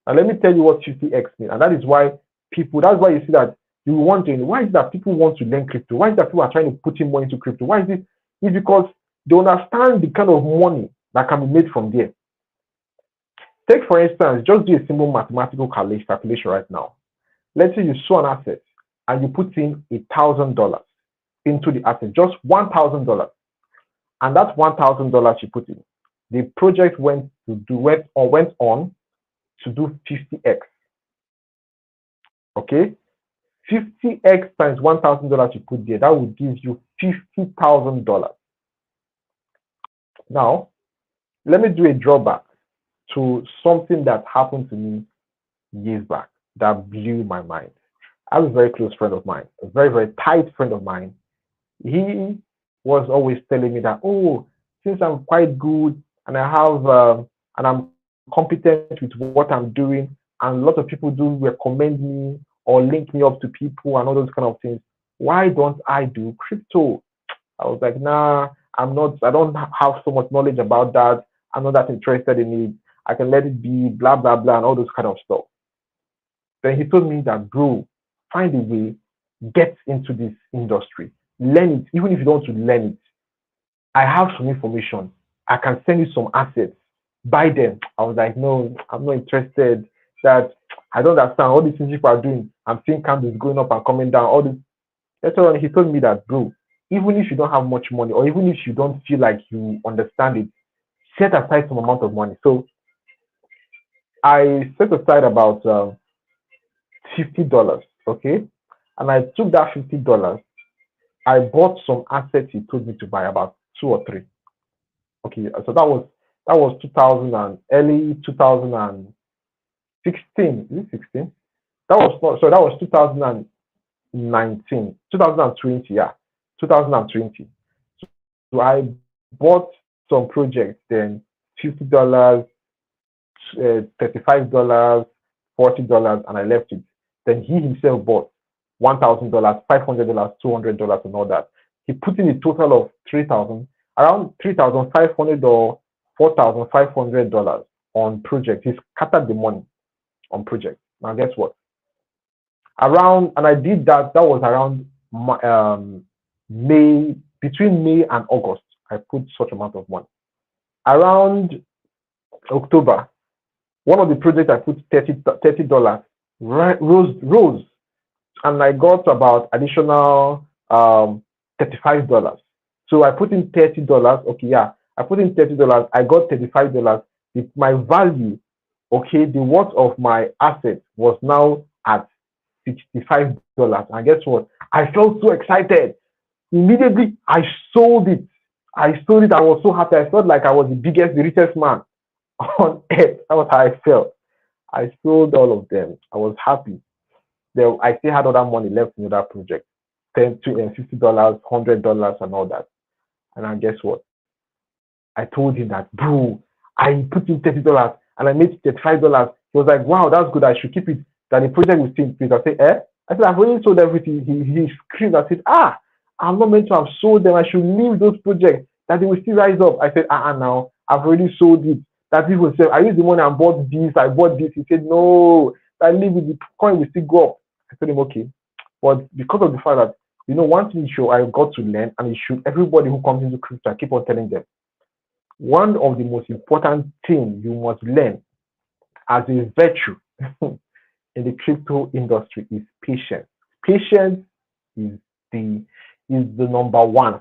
Speaker 2: And let me tell you what 50x means. And that is why that's why you see that you want to, why is it that people want to learn crypto? Why is it that people are trying to put in money into crypto? Why is it? It's because they understand the kind of money that can be made from there. Take, for instance, just do a simple mathematical calculation right now. Let's say you saw an asset and you put in $1,000 into the asset, just $1,000. And that $1,000 you put in, the project went on to do 50x. Okay? 50x times $1,000 you put there, that would give you $50,000. Now, let me do a drawback to something that happened to me years back that blew my mind. I have a very close friend of mine, a very, very tight friend of mine. He was always telling me that, oh, since I'm quite good and I have and I'm competent with what I'm doing, and a lot of people do recommend me or link me up to people and all those kind of things, why don't I do crypto? I was like, nah, I don't have so much knowledge about that. I'm not that interested in it. I can let it be, blah, blah, blah, and all those kind of stuff. Then he told me that, bro, find a way, get into this industry, learn it, even if you don't want to learn it. I have some information. I can send you some assets, buy them. I was like, no, I'm not interested. That I don't understand all these things people are doing. I'm seeing candles going up and coming down. All this. Later on, he told me that, bro, even if you don't have much money, or even if you don't feel like you understand it, set aside some amount of money. So I set aside about $50, okay? And I took that $50. I bought some assets he told me to buy, about 2 or 3. Okay, so that was 2000 and early 2016. Is it 16? That was 2019, 2020, yeah, 2020. So I bought some projects, then $50, $35, $40, and I left it. Then he himself bought $1,000, $500, $200, and all that. He put in a total of around $3,500 or $4,500 on project. He scattered the money on project. Now guess what? And I did that. That was around May, between May and August. I put such amount of money. Around October, one of the projects I put $30 rose, and I got about additional $35. So I put in $30. Okay, yeah, I put in $30. I got $35. My value, okay, the worth of my asset was now at $65. And guess what? I felt so excited. Immediately, I sold it. I sold it. I was so happy. I felt like I was the biggest, the richest man on earth. That was how I felt. I sold all of them. I was happy. Then I still had other money left in that project, $10, $20, $50, $100, and all that. And then guess what? I told him that, bro, I put in $30 and I made $35. He was like, wow, that's good. I should keep it. That the project will stay in place. I said, eh? I said, I've already sold everything. He screamed. I said, I'm not meant to have sold them. I should leave those projects that they will still rise up. I said, now I've already sold it. That people say, I used the money and bought this. I bought this. He said, no, I leave it. The coin will still go up. I told him, okay. But because of the fact that, one thing I got to learn, and it should everybody who comes into crypto, I keep on telling them, one of the most important things you must learn as a virtue in the crypto industry is patience. Patience is the number one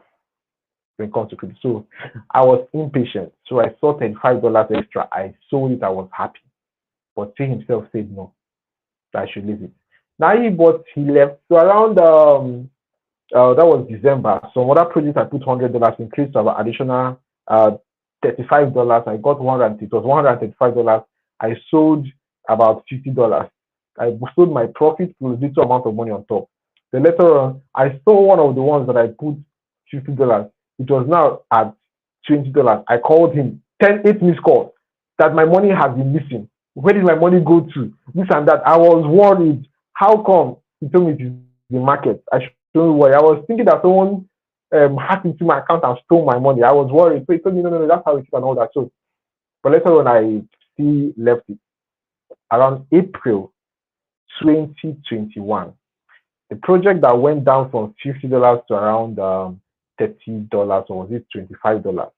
Speaker 2: when it comes to crypto. So I was impatient. So I saw $35 extra. I sold it. I was happy. But he himself said no, that I should leave it. Now he left. So around that was December. Some other projects I put $100 increased to about additional $35. I got it was $135. I sold about $50. I sold my profit plus little amount of money on top. Then later on, I saw one of the ones that I put $50. It was now at $20. I called him 8 missed calls that my money has been missing. Where did my money go to? This and that. I was worried. How come? He told me it is the market. I shouldn't worry. I was thinking that someone hacked into my account and stole my money. I was worried. So he told me, no, that's how it is and all that. So, but later on, I still left it. Around April 2021, the project that went down from $50 to around $30, or was it $25?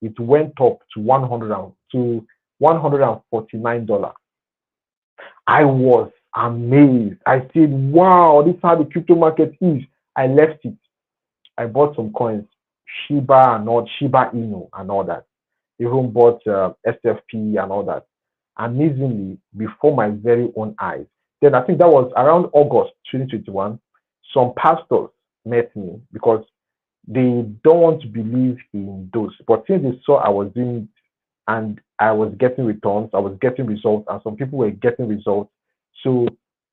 Speaker 2: It went up to $149. I was amazed. I said, wow, this is how the crypto market is. I left it. I bought some coins, Shiba Inu and all that. Even bought SFP and all that. Amazingly, before my very own eyes. Then I think that was around August 2021. Some pastors met me because they don't want to believe in those. But since they saw I was doing it and I was getting returns, I was getting results, and some people were getting results. So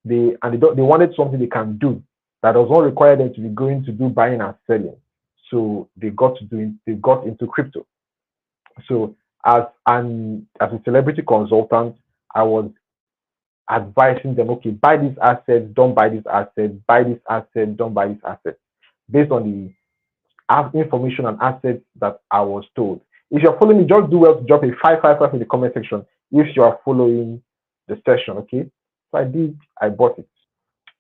Speaker 2: they wanted something they can do that does not require them to be going to do buying and selling. So they got into crypto. So as a celebrity consultant, I was advising them, okay, buy this asset, don't buy this asset, buy this asset, don't buy this asset, based on the information and assets that I was told. If you're following me, just do well to drop a 555 in the comment section if you are following the session, okay? So I did, I bought it.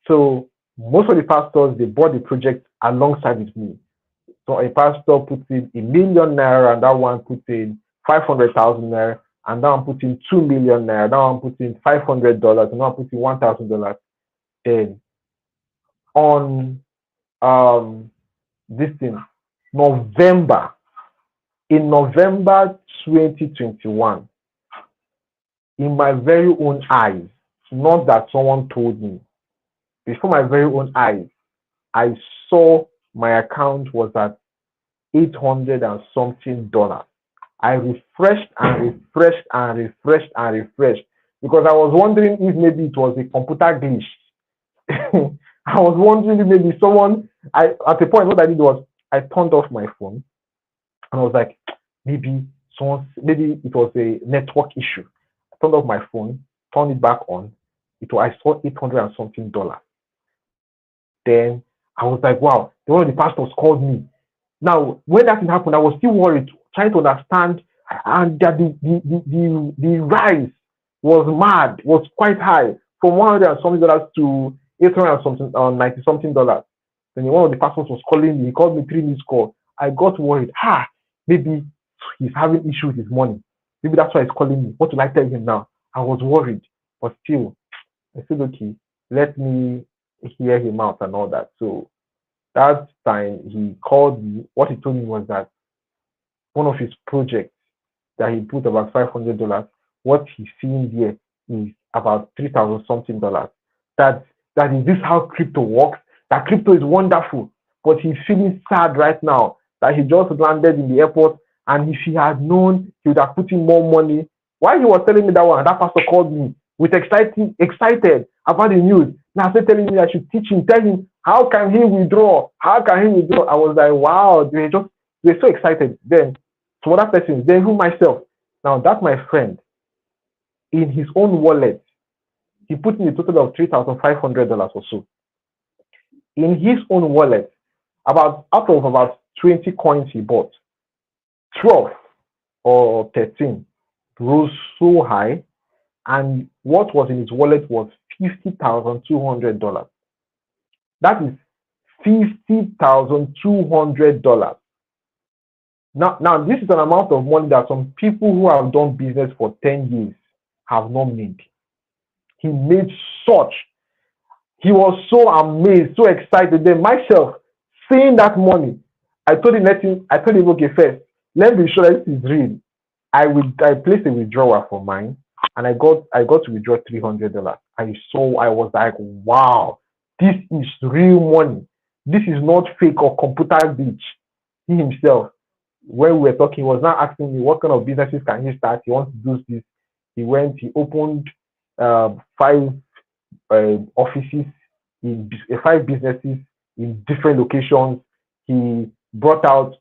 Speaker 2: So most of the pastors, they bought the project alongside with me. So a pastor put in ₦1 million, and that one put in 500,000 naira, and that one put in 2 million naira, that one put in $500, and that one put in $1,000. Then on this thing, in November 2021, in my very own eyes, not that someone told me, before my very own eyes, I saw my account was at $800 and something. I refreshed and refreshed and refreshed and refreshed because I was wondering if maybe it was a computer glitch. I was wondering if maybe at the point, what I did was I turned off my phone and I was like, maybe it was a network issue. I turned off my phone, turned it back on. I saw $800 and something. Then I was like, wow, one of the pastors called me. Now, when that thing happened, I was still worried, trying to understand, and that the rise was mad, was quite high, from $100 and something to $800 and something, $90 something. Then one of the pastors was calling me. He called me 3 missed calls. I got worried. Maybe he's having issues with his money. Maybe that's why he's calling me. What will I tell him now? I was worried, but still, I said, okay, let me hear him out and all that. So that time he called me. What he told me was that one of his projects that he put about $500, what he's seeing there is about 3,000 something dollars. That that is this how crypto works? That crypto is wonderful, but he's feeling sad right now that he just landed in the airport, and if he had known, he would have put in more money. While he was telling me that one, that pastor called me with excited about the news. Now started telling me I should teach him, tell him how can he withdraw? How can he withdraw? I was like, wow, they're so excited. Then to other persons, then who myself. Now that's my friend. In his own wallet, he put in a total of $3,500 or so. In his own wallet, out of about 20 coins he bought, 12 or 13 rose so high, and what was in his wallet was $50,200. That is $50,200. Now, this is an amount of money that some people who have done business for 10 years have not made. He made such. He was so amazed, so excited. Then myself, seeing that money, I told him, okay, first, let me be sure that this is real. I placed a withdrawal for mine, and I got to withdraw $300. I was like, wow, this is real money. This is not fake or computer glitch. He himself, when we were talking, he was now asking me what kind of businesses can he start. He wants to do this. He opened 5 offices in 5 businesses in different locations. He brought out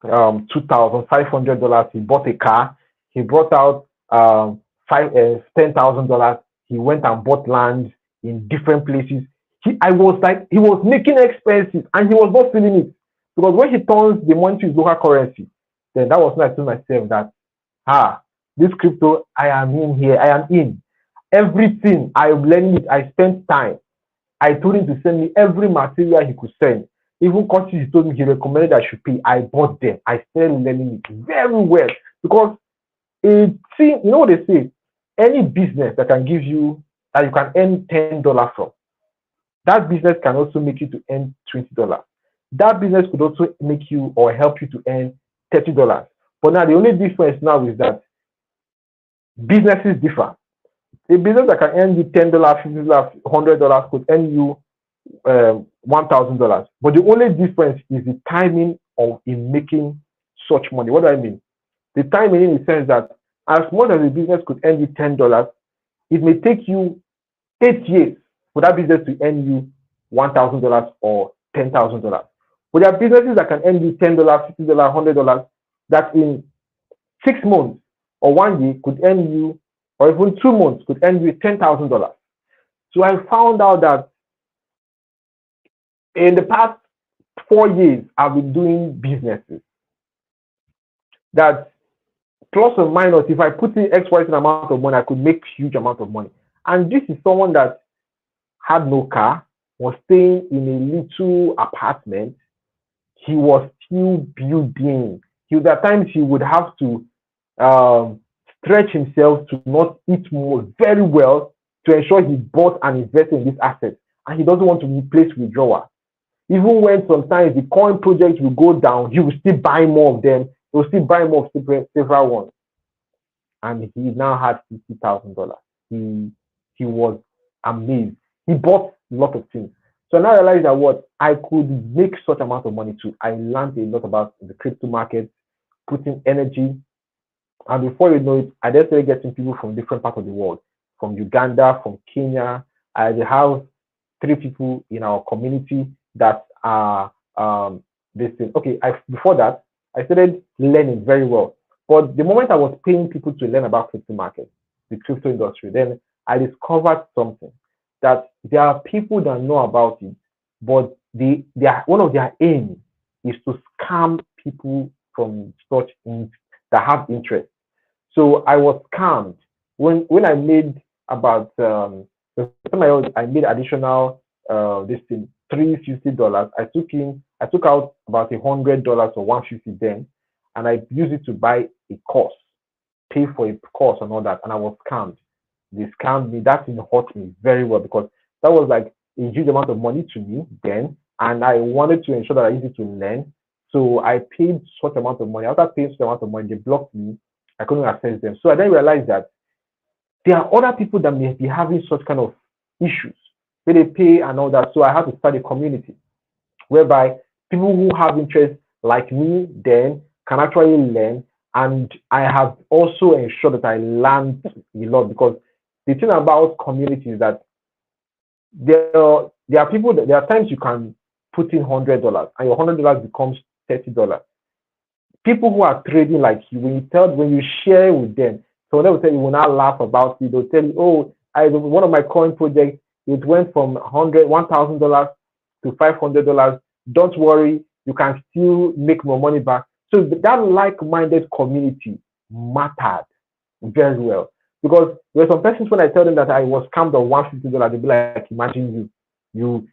Speaker 2: $2,500. He bought a car. He brought out $10,000. He went and bought land in different places. He was making expenses, and he was not feeling it, because when he turns the money to his local currency, then that was when I told myself that this crypto, I am in here. I am in everything. I learned it. I spent time. I told him to send me every material he could send. Even courses he told me he recommended I should pay, I bought them. I started learning it very well, because you know what they say, any business that can give you, that you can earn $10 from, that business can also make you to earn $20. That business could also make you or help you to earn $30. But now the only difference now is that businesses differ. A business that can earn you $10, $50, $100 could earn you $1,000. But the only difference is the timing in making such money. What do I mean? The timing in the sense that as much as a business could earn you $10, it may take you 8 years for that business to earn you $1,000 or $10,000. But there are businesses that can earn you $10, $50, $100 that in 6 months or 1 year could earn you, or even 2 months could earn you $10,000. So I found out that in the past 4 years, I've been doing businesses that plus or minus, if I put in X, Y amount of money, I could make huge amount of money. And this is someone that had no car, was staying in a little apartment. He was still building. At times he would have to stretch himself to not eat more very well to ensure he bought and invested in this asset. And he doesn't want to replace withdrawal. Even when sometimes the coin project will go down, he will still buy more of them. He will still buy more of several ones. And he now had $50,000. He was amazed. He bought a lot of things. So now I realized that I could make such amount of money too. I learned a lot about the crypto market, putting energy. And before you know it, I just started getting people from different parts of the world, from Uganda, from Kenya. I have 3 people in our community that are this thing. Okay, before that, I started learning very well. But the moment I was paying people to learn about crypto market, the crypto industry, then I discovered something, that there are people that know about it, but one of their aims is to scam people from such that have interest. So I was scammed when I made about the time I made additional $350. I took out about $100 or $150 then, and I used it to buy a course. pay for a course and all that, and I was scammed. They scammed me. That thing hurt me very well because that was like a huge amount of money to me then, and I wanted to ensure that I used it to learn. So I paid such amount of money. After paying such amount of money, they blocked me. I couldn't access them. So I then realized that there are other people that may be having such kind of issues where they pay and all that. So I had to start a community whereby people who have interest like me then can actually learn. And I have also ensured that I learned a lot because the thing about community is that there are people that there are times you can put in $100 and your $100 becomes $30. People who are trading like you, when you share with them, so they will tell you, will not laugh about it. They'll tell you, oh, one of my coin projects, it went from $1,000 to $500. Don't worry, you can still make more money back. So that like-minded community mattered very well because there are some persons when I tell them that I was scammed on $150, they'll be like, imagine you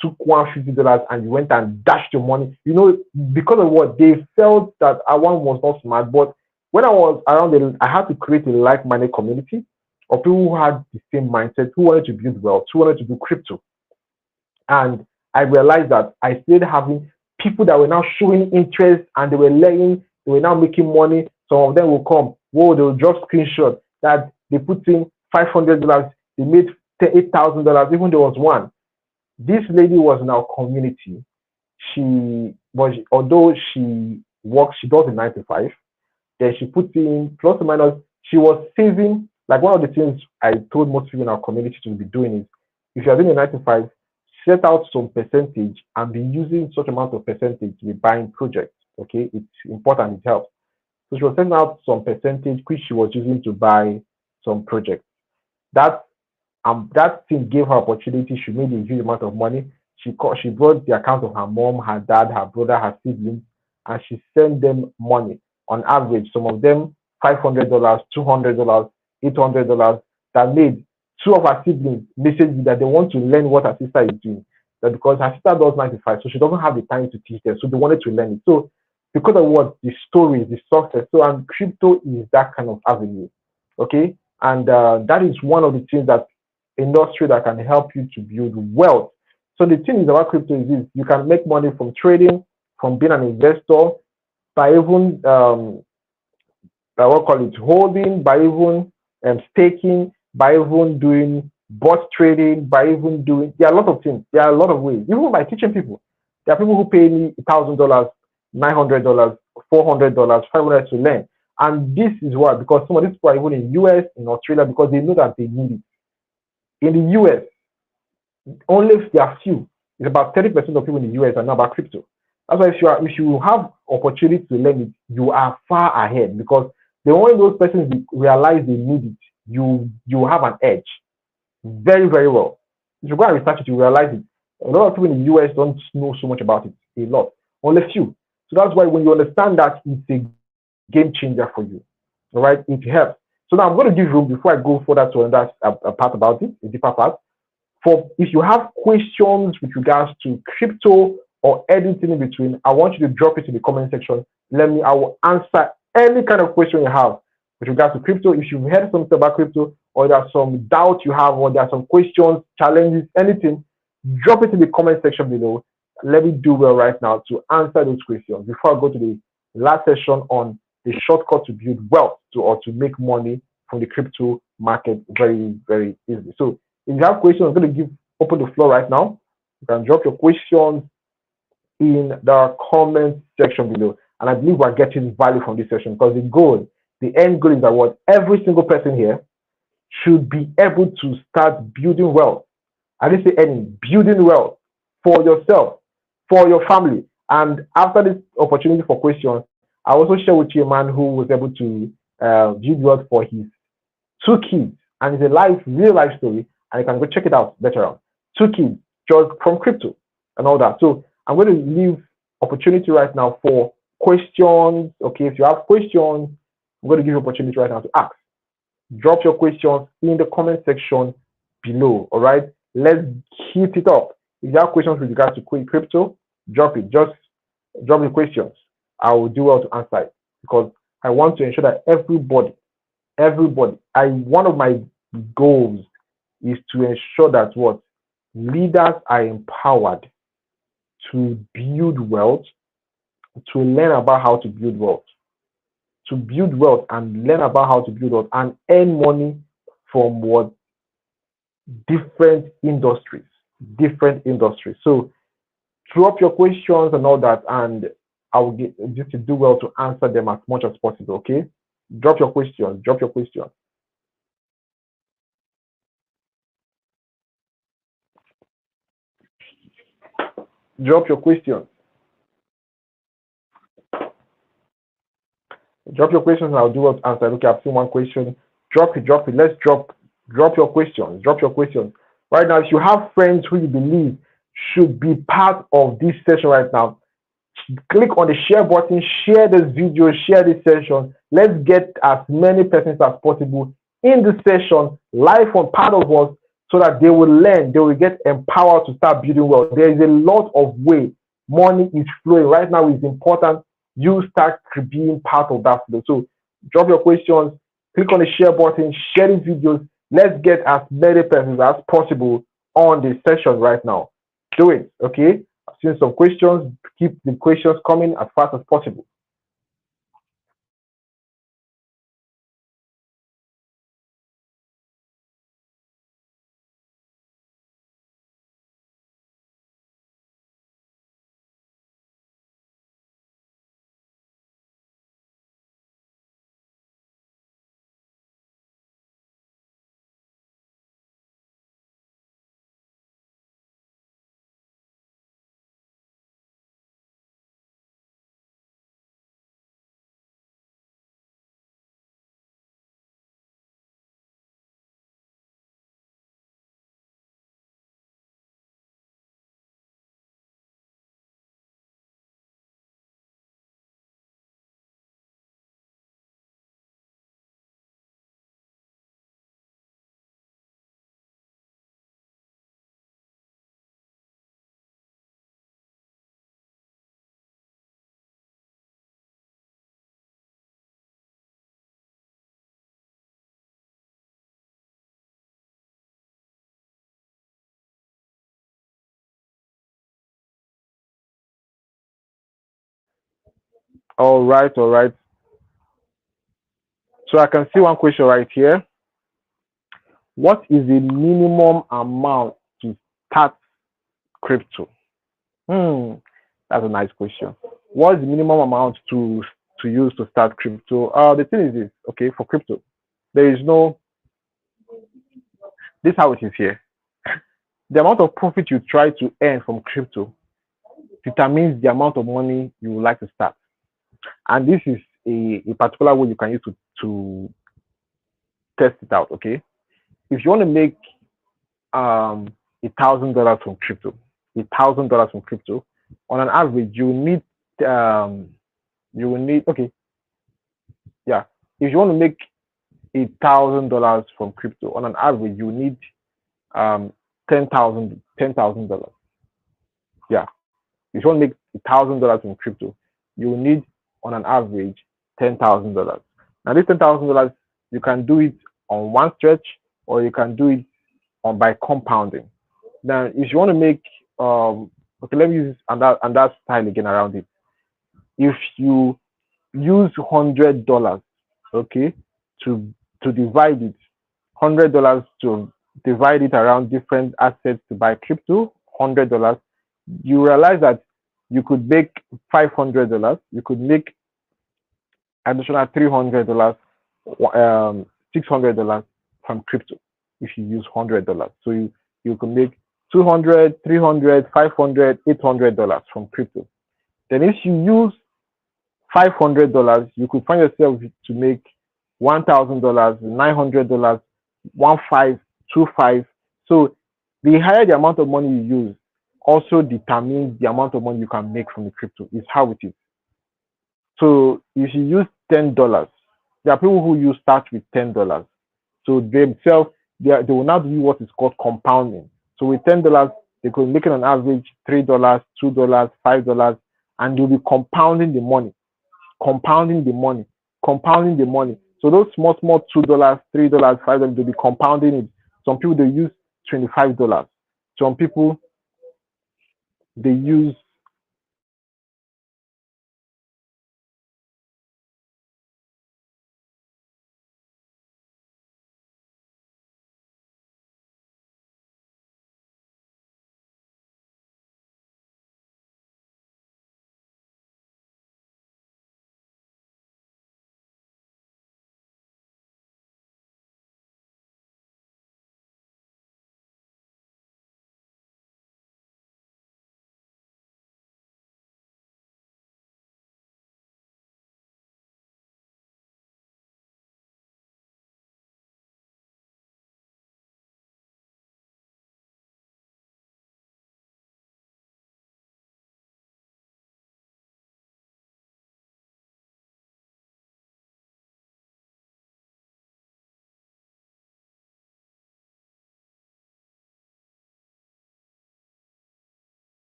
Speaker 2: took $150 and you went and dashed your money. Because of what they felt that I one was not smart. But when I was around, I had to create a like-minded community of people who had the same mindset, who wanted to build wealth, who wanted to do crypto. And I realized that I started having people that were now showing interest and they were learning, they were now making money. Some of them will come, they'll drop screenshots that they put in $500, they made $8,000, even there was one. This lady was in our community. Although she does a 9 to 5, then she put in plus or minus, she was saving. Like one of the things I told most people in our community to be doing is if you're doing a 9 to 5, set out some percentage and be using such amount of percentage to be buying projects. Okay, it's important, it helps. So she was setting out some percentage which she was using to buy some projects. That thing gave her opportunity. She made a huge amount of money. She brought the account of her mom, her dad, her brother, her siblings, and she sent them money. On average, some of them $500, $200, $800. That made two of her siblings message me that they want to learn what her sister is doing. That because her sister does 9 to 5, so she doesn't have the time to teach them. So they wanted to learn it. So because of what the story, the success. So and crypto is that kind of avenue. Okay, and that is one of the things that industry that can help you to build wealth. So the thing is about crypto is this: you can make money from trading, from being an investor, by even holding, by even staking, by even doing bot trading, by even doing there are a lot of things. There are a lot of ways. Even by teaching people. There are people who pay me $1,000, $900, $400, $500 to learn. And this is why, because some of these people are even in US, in Australia, because they know that they need it. In the US, only if there are few. It's about 30% of people in the US are now about crypto. That's why if you have opportunity to learn it, you are far ahead because the only those persons realize they need it, you have an edge. Very, very well. If you go and research it, you realize it. A lot of people in the US don't know so much about it. A lot. Only few. So that's why when you understand that, it's a game changer for you. All right? It helps. So now I'm going to give room before I go further to another part about it, a deeper part. For if you have questions with regards to crypto or anything in between, I want you to drop it in the comment section. I will answer any kind of question you have with regards to crypto. If you've heard something about crypto or there's some doubt you have or there are some questions, challenges, anything, drop it in the comment section below. Let me do well right now to answer those questions before I go to the last session on the shortcut to build wealth or to make money from the crypto market very, very easily. So if you have questions, I'm going to open the floor right now. You can drop your questions in the comment section below. And I believe we're getting value from this session because the end goal is that what every single person here should be able to start building wealth. I didn't say any, building wealth for yourself, for your family. And after this opportunity for questions, I also share with you a man who was able to build wealth for his 2 kids. And it's a real life story. And you can go check it out later on. 2 kids, just from crypto and all that. So I'm going to leave opportunity right now for questions. Okay, if you have questions, I'm going to give you opportunity right now to ask. Drop your questions in the comment section below. All right, let's heat it up. If you have questions with regards to crypto, drop it. Just drop the questions. I will do well to answer it because I want to ensure that everybody, one of my goals is to ensure that what leaders are empowered to build wealth, to learn about how to build wealth, and learn about how to build wealth and earn money from what different industries. So drop your questions and all that, and I will just do well to answer them as much as possible. Okay, drop your questions. Drop your questions. Drop your questions. Drop your questions and I'll do what answer. Okay, I've seen one question. Drop it. Let's drop your questions. Drop your questions. Right now, if you have friends who you believe should be part of this session right now, click on the share button, share this video, share this session. Let's get as many persons as possible in the session, live on part of us, so that they will learn, they will get empowered to start building wealth. There is a lot of way money is flowing. Right now, it's important you start being part of that flow. So drop your questions, click on the share button, share these videos. Let's get as many persons as possible on the session right now. Do it, okay? I've seen some questions. Keep the questions coming as fast as possible. All right. So I can see one question right here. What is the minimum amount to start crypto? That's a nice question. What is the minimum amount to use to start crypto? The thing is this, okay, for crypto, there is no, this is how it is here. The amount of profit you try to earn from crypto determines the amount of money you would like to start. And this is a particular way you can use to test it out, okay? If you want to make $1,000 from crypto, on an average, you will need okay, yeah. If you want to make $1,000 from crypto, on an average, you need $10,000. Yeah. If you want to make $1,000 from crypto, you will need on an average $10,000. Now this $10,000, you can do it on one stretch, or you can do it by compounding. Now, if you want to make okay, let me use that style again around it. If you use $100, okay, to divide it, $100 to divide it around different assets to buy crypto, $100, you realize that you could make $500. You could make additional $300, $600 from crypto if you use $100. So you can make $200, $300, $500, $800 from crypto. Then if you use $500, you could find yourself to make $1,000, $900, 1,525. So the higher the amount of money you use also determines the amount of money you can make from the crypto. Is how it is. So if you use $10, there are people who start with $10. So themselves, they will now do what is called compounding. So with $10, they could make it on average $3, $2, $5, and they'll be compounding the money, compounding the money. So those small $2, $3, $5, they'll be compounding it. Some people they use $25. Some people they use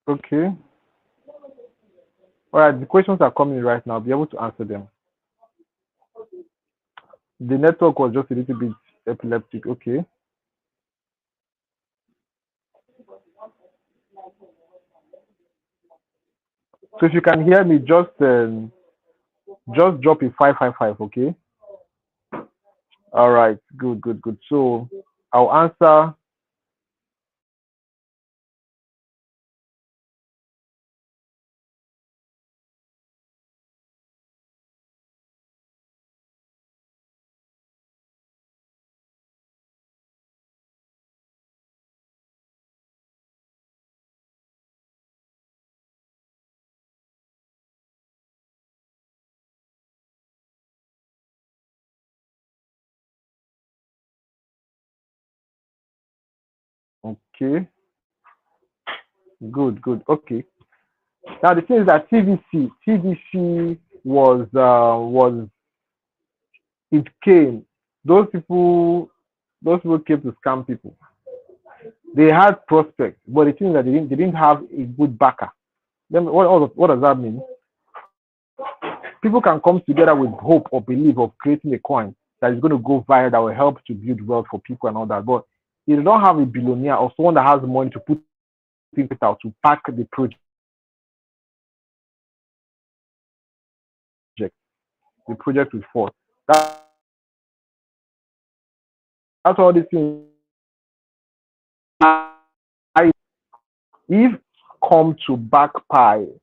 Speaker 2: Okay. All right. The questions are coming right now. I'll be able to answer them. The network was just a little bit epileptic. Okay. So if you can hear me, just drop a 555. Okay. All right. Good. Good. Good. So I'll answer. Okay. Good. Good. Okay. Now the thing is that TVC was it came. Those people those people came to scam people. They had prospects, but the thing is that they didn't have a good backer. Then what does that mean? People can come together with hope or belief of creating a coin that is going to go viral that will help to build wealth for people and all that. But if you don't have a billionaire or someone that has money to put it out to pack the project, the project will fall. That's all these things. If come to backpile,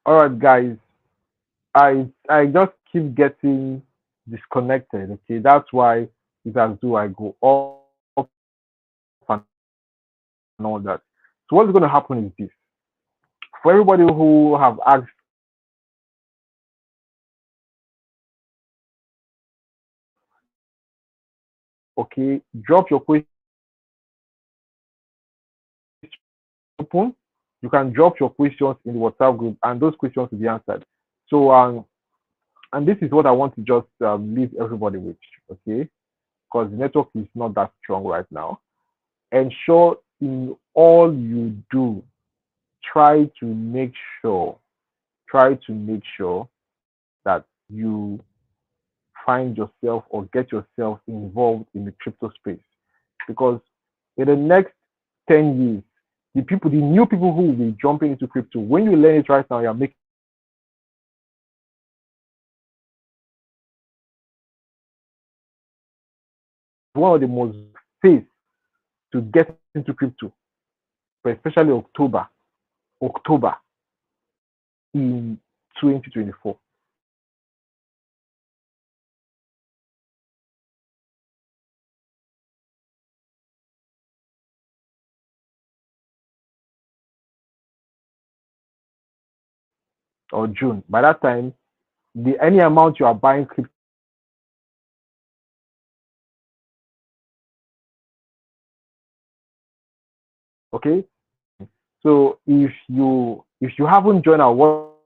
Speaker 2: All right, guys. I just keep getting disconnected. Okay, that's why it has do I go off and all that. So what's going to happen is this: for everybody who have asked questions, okay, drop your questions in the WhatsApp group, open. You can drop your questions in the WhatsApp group, and those questions will be answered. So and this is what I want to just leave everybody with, okay? Because the network is not that strong right now. Ensure in all you do, try to make sure, try to make sure that you find yourself or get yourself involved in the crypto space. Because in the next 10 years, the new people who will be jumping into crypto, when you learn it right now, you're making money. When you learn it right now, you're making money. It's one of the most phase to get into crypto, but especially October in 2024 or June. By that time, the any amount you are buying crypto with will be worth okay. So if you haven't joined our WhatsApp group,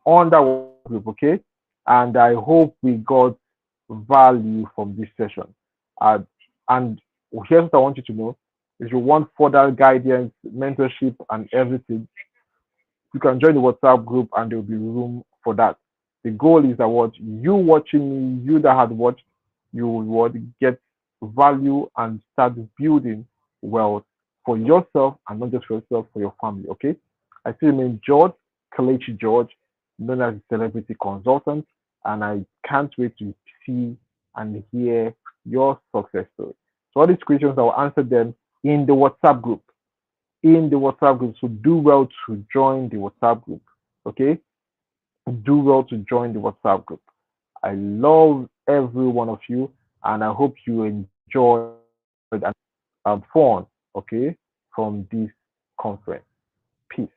Speaker 2: on that WhatsApp group, okay? And I hope we got value from this session. Uh, and here's what I want you to know: if you want further guidance, mentorship, and everything, you can join the WhatsApp group and there will be room for that. The goal is that what you watching me, you that had watched, you will get value and start building wealth for yourself and not just for yourself, for your family. Okay. I still remain George Kalechi George, known as a celebrity consultant, and I can't wait to see and hear your success story. So all these questions, I will answer them in the WhatsApp group So do well to join the WhatsApp group. Okay? Do well to join the WhatsApp group. I love every one of you and I hope you enjoyed and fun, okay, from this conference. Peace.